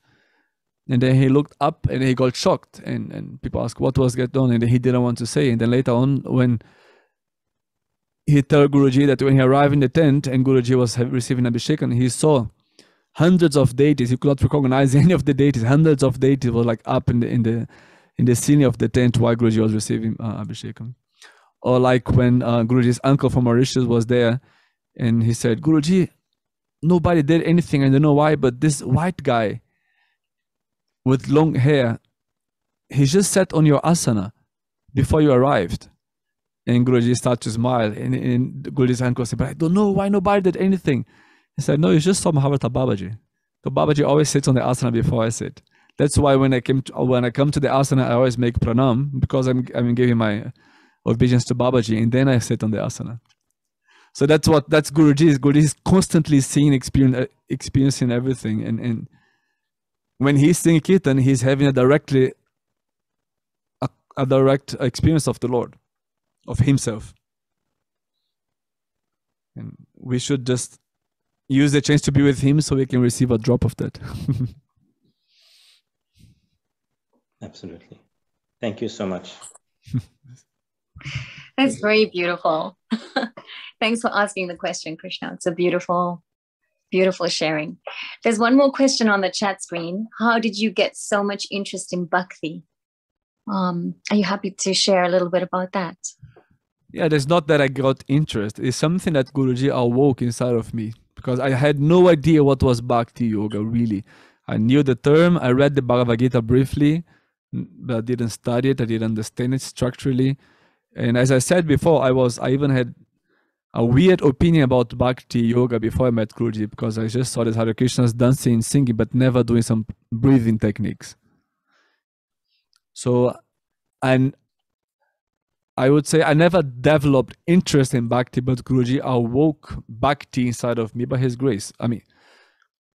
and then he looked up and he got shocked, and people asked what was going on, and he didn't want to say. And then later on, when he told Guruji that when he arrived in the tent and Guruji was receiving Abhishekam, he saw hundreds of deities. He could not recognize any of the deities. Hundreds of deities were like up in the ceiling of the tent while Guruji was receiving Abhishekam. Or like when Guruji's uncle from Mauritius was there, and he said, "Guruji, nobody did anything. I don't know why, but this white guy with long hair, he just sat on your asana before you arrived." And Guruji started to smile, and Guruji's uncle said, "But I don't know why nobody did anything." He said, "No, it's just some Mahavata Babaji. So Babaji always sits on the asana before I sit. That's why when I come to the asana, I always make pranam, because I'm giving my obedience to Babaji, and then I sit on the asana." So that's Guruji is. Guruji is constantly seeing, experiencing everything, and when he's singing Kirtan, he's having a direct experience of the Lord, of himself. And we should just use the chance to be with him so we can receive a drop of that. Absolutely. Thank you so much. That's very beautiful. Thanks for asking the question, Krishna. It's a beautiful, beautiful sharing. There's one more question on the chat screen. How did you get so much interest in bhakti? Are you happy to share a little bit about that? Yeah, it's not that I got interest. It's something that Guruji awoke inside of me, because I had no idea what was Bhakti Yoga, really. I knew the term, I read the Bhagavad Gita briefly, but I didn't study it, I didn't understand it structurally. And as I said before, I even had a weird opinion about Bhakti Yoga before I met Guruji, because I just saw this Hare Krishnas dancing, singing, but never doing some breathing techniques. So, and I would say I never developed interest in Bhakti, but Guruji awoke Bhakti inside of me by his grace. I mean,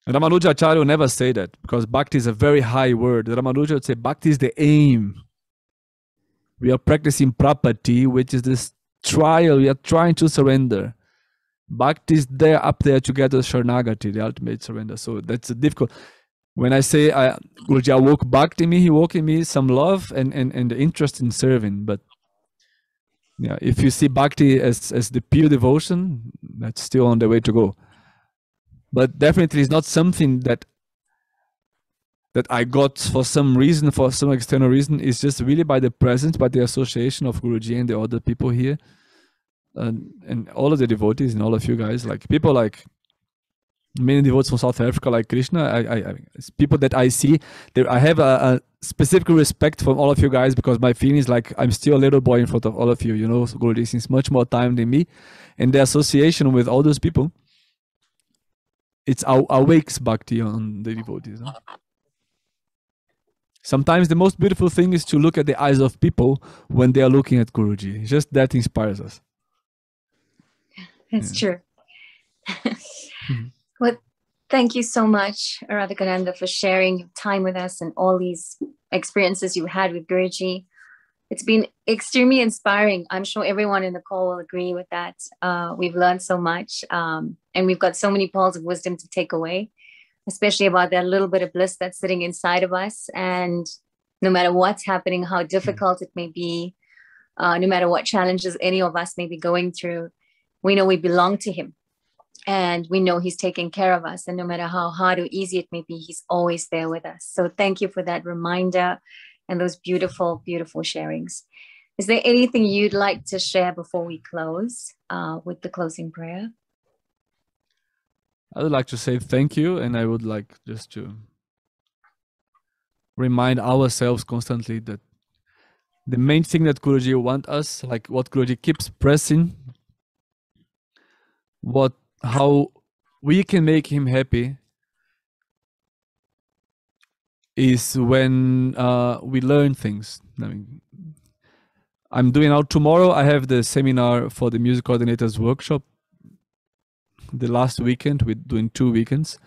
Ramanuja Acharya will never say that, because Bhakti is a very high word. Ramanuja would say Bhakti is the aim. We are practicing Prapatti, which is this trial. We are trying to surrender. Bhakti is there, up there to get the Sharanagati, the ultimate surrender. So that's difficult. When I say Guruji awoke Bhakti in me, he woke in me some love and the interest in serving. But yeah, if you see Bhakti as the pure devotion, that's still on the way to go. But definitely it's not something that I got for some reason, for some external reason. It's just really by the presence, by the association of Guruji and the other people here, and all of the devotees and all of you guys, like people like many devotees from South Africa, like Krishna. It's people that I see. I have a specific respect for all of you guys, because my feeling is like I'm still a little boy in front of all of you. You know, Guruji since much more time than me, and the association with all those people, it's awakes Bhakti on the devotees. Huh? Sometimes the most beautiful thing is to look at the eyes of people when they are looking at Guruji. Just that inspires us. That's true. Well, thank you so much, Radhakananda, for sharing time with us and all these experiences you had with Guruji. It's been extremely inspiring. I'm sure everyone in the call will agree with that. We've learned so much, and we've got so many pearls of wisdom to take away, especially about that little bit of bliss that's sitting inside of us. And no matter what's happening, how difficult it may be, no matter what challenges any of us may be going through, we know we belong to him. And we know he's taking care of us. And no matter how hard or easy it may be, he's always there with us. So thank you for that reminder and those beautiful, beautiful sharings. Is there anything you'd like to share before we close with the closing prayer? I would like to say thank you. And I would like just to remind ourselves constantly that the main thing that Guruji wants us, like what Guruji keeps pressing, how we can make him happy, is when we learn things. I mean, I'm doing out tomorrow. I have the seminar for the music coordinators workshop. The last weekend, we're doing 2 weekends.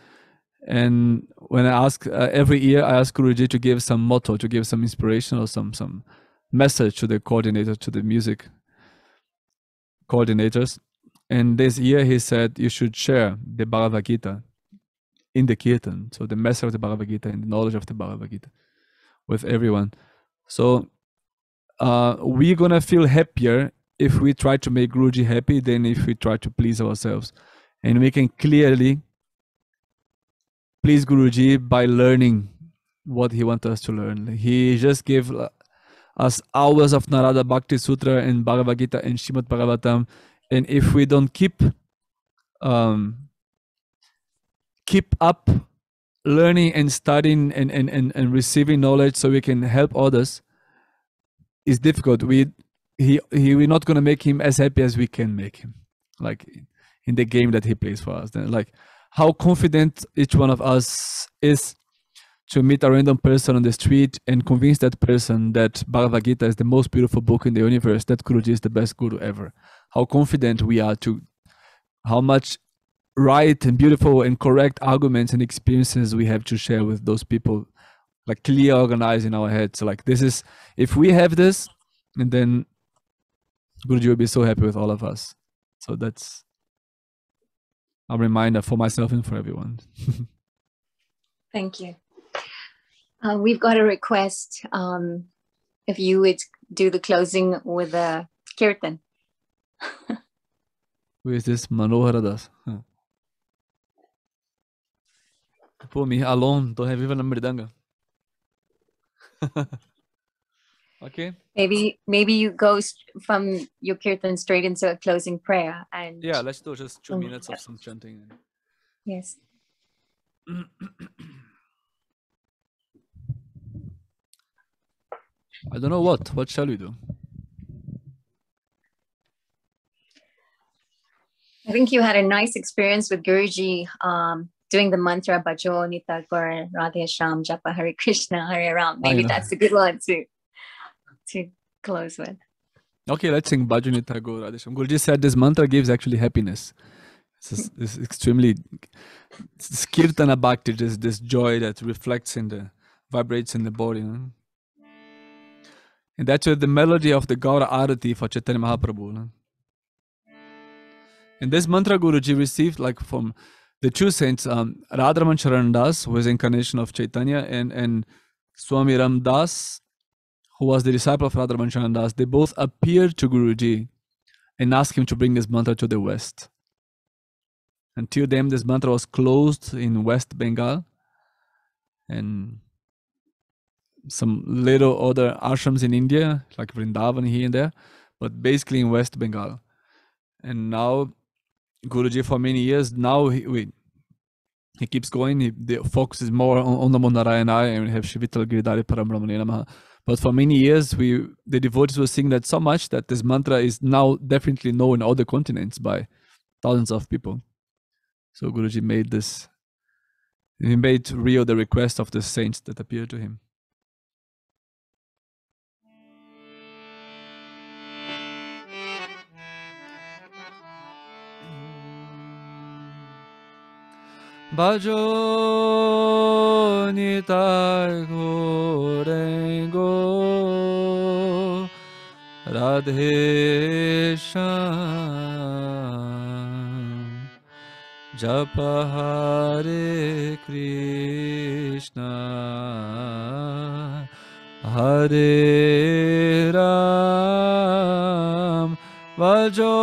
And when I ask every year, I ask Guruji to give some motto, to give some inspiration or some message to the coordinator, to the music coordinators. And this year he said you should share the Bhagavad Gita in the Kirtan, so the message of the Bhagavad Gita and the knowledge of the Bhagavad Gita with everyone. So we're gonna feel happier if we try to make Guruji happy than if we try to please ourselves. And we can clearly please Guruji by learning what he wants us to learn. He just gave us hours of Narada Bhakti Sutra and Bhagavad Gita and Srimad Bhagavatam. And if we don't keep up learning and studying and receiving knowledge so we can help others, it's difficult. We're not going to make him as happy as we can make him, like in the game that he plays for us. Then, like how confident each one of us is to meet a random person on the street and convince that person that Bhagavad Gita is the most beautiful book in the universe, that Guruji is the best Guru ever. How confident we are, to how much right and beautiful and correct arguments and experiences we have to share with those people, like clear, organized in our heads. So like this is, if we have this, and then Guruji will be so happy with all of us. So that's a reminder for myself and for everyone. Thank you. We've got a request. If you would do the closing with a kirtan. Who is this? Manohara Das. Put me alone. Don't have even a mridanga. Okay. Maybe you go from your kirtan straight into a closing prayer. And yeah, let's do just 2 minutes of some chanting. Yes. I don't know what. What shall we do? I think you had a nice experience with Guruji doing the mantra Bhajo Nita Gaur Radhe Sham Japa Hare Krishna Hare Ram. Maybe that's a good one to close with. Okay, let's sing Bhajo Nita Gaur Radhe Sham. Guruji said this mantra gives actually happiness. It's extremely it's kirtana bhakti, just this joy that reflects in the vibrates in the body. No? And that's the melody of the Gaura Arati for Chaitanya Mahaprabhu. No? And this mantra Guruji received like from the two saints, Radharaman Charan Das, who was incarnation of Chaitanya, and Swami Ram Das, who was the disciple of Radharaman Charan Das. They both appeared to Guruji and asked him to bring this mantra to the West. Until then, this mantra was closed in West Bengal and some little other ashrams in India, like Vrindavan here and there, but basically in West Bengal. And now Guruji, for many years, now he keeps going. The focus is more on Namo Narayana, and we have Shivital Giridhari Parambrahmane Namaha. But for many years, the devotees were singing that so much that this mantra is now definitely known in other continents by thousands of people. So Guruji made this, he made real the request of the saints that appeared to him. Bhajo Nitai Gorengo Radhe Sham Japa Hare Krishna Hare Ram Bhajo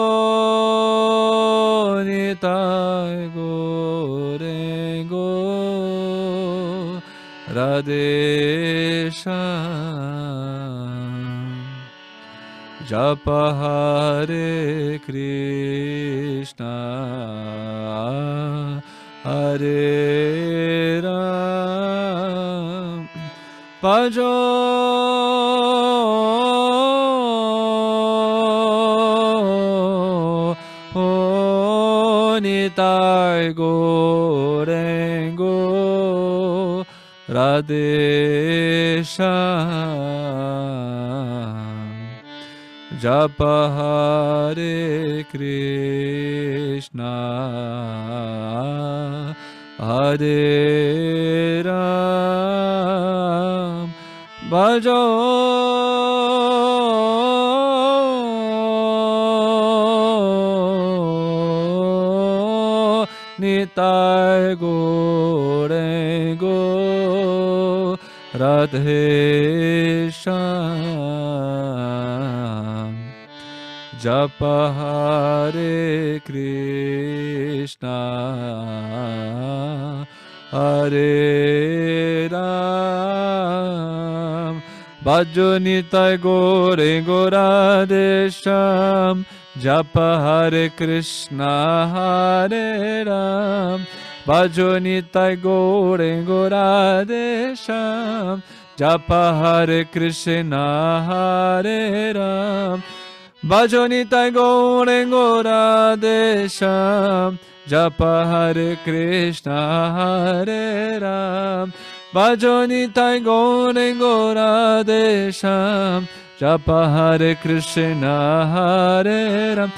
Nitai Gorengo Radhe Sham Japa Hare Krishna Hare Ram Bhajo Nitai Gorengo Radhe Sham Japa Hare Krishna Hare Ram Bhajo Nitai Gorengo Radhe Sham Japa Hare Krishna Hare Ram Bhajo Nitai Gorengo Radhe Sham Japa Hare Krishna Hare Ram Bhajo Nitai Gorengo Radhe Sham Japa Hare Krishna Hare Ram Bhajo Nitai Gorengo Radhe Sham Japa Hare Krishna Hare Ram Bhajo Nitai Gorengo Radhe Sham Japa Hare Krishna Hare Ram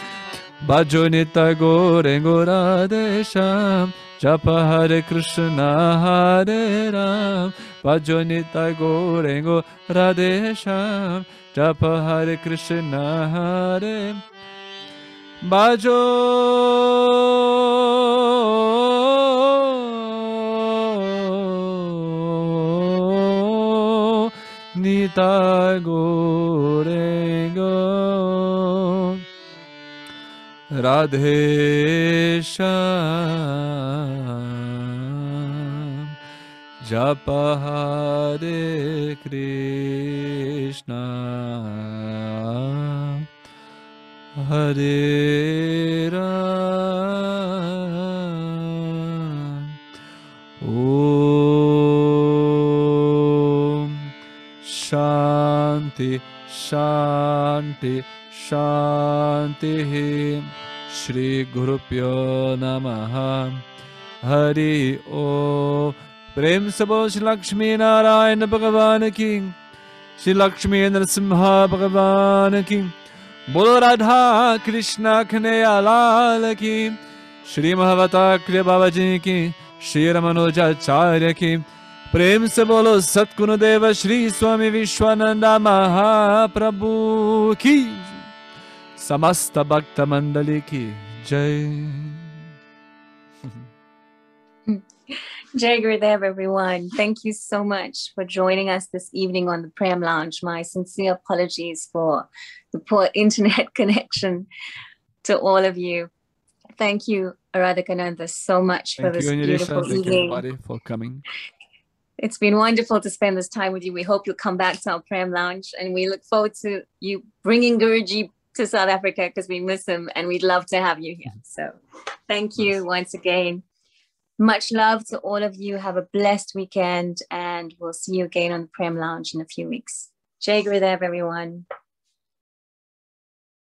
Bhajo Nitai Gaura Radhe Shyam, Japa Hare Krishna Hare Ram, Bhajo Nitai Gaura Radhe Shyam, Japa Hare Krishna Hare Bhajo Nitai Gaura Radhe Shyam, Japa Hare Krishna Hare Ram. Om Shanti Shanti Shanti Shri Guru Pyo Namaha Hari Om. Prem Sabo Shri Lakshmi Narayana Bhagavan Ki, Shri Lakshmi Narasimha Bhagavan Ki, Bolo Radha Krishna Kanhaiya Lal Ki, Shri Mahavatakya Babaji Ki, Shri Ramanujacharya Ki. Prem se bolo Satguru Deva Shri Swami Vishwananda Mahaprabhu Ki, Samasta Bhakta Mandali Ki Jai. Jai Gurudev, everyone. Thank you so much for joining us this evening on the Prem Lounge. My sincere apologies for the poor internet connection to all of you. Thank you, Aradhakananda, so much for this beautiful evening. Thank you, everybody, for coming. It's been wonderful to spend this time with you. We hope you'll come back to our Prem Lounge, and we look forward to you bringing Guruji to South Africa because we miss him and we'd love to have you here. So thank you once again. Much love to all of you. Have a blessed weekend, and we'll see you again on the Prem Lounge in a few weeks. Jai Gurudev, everyone.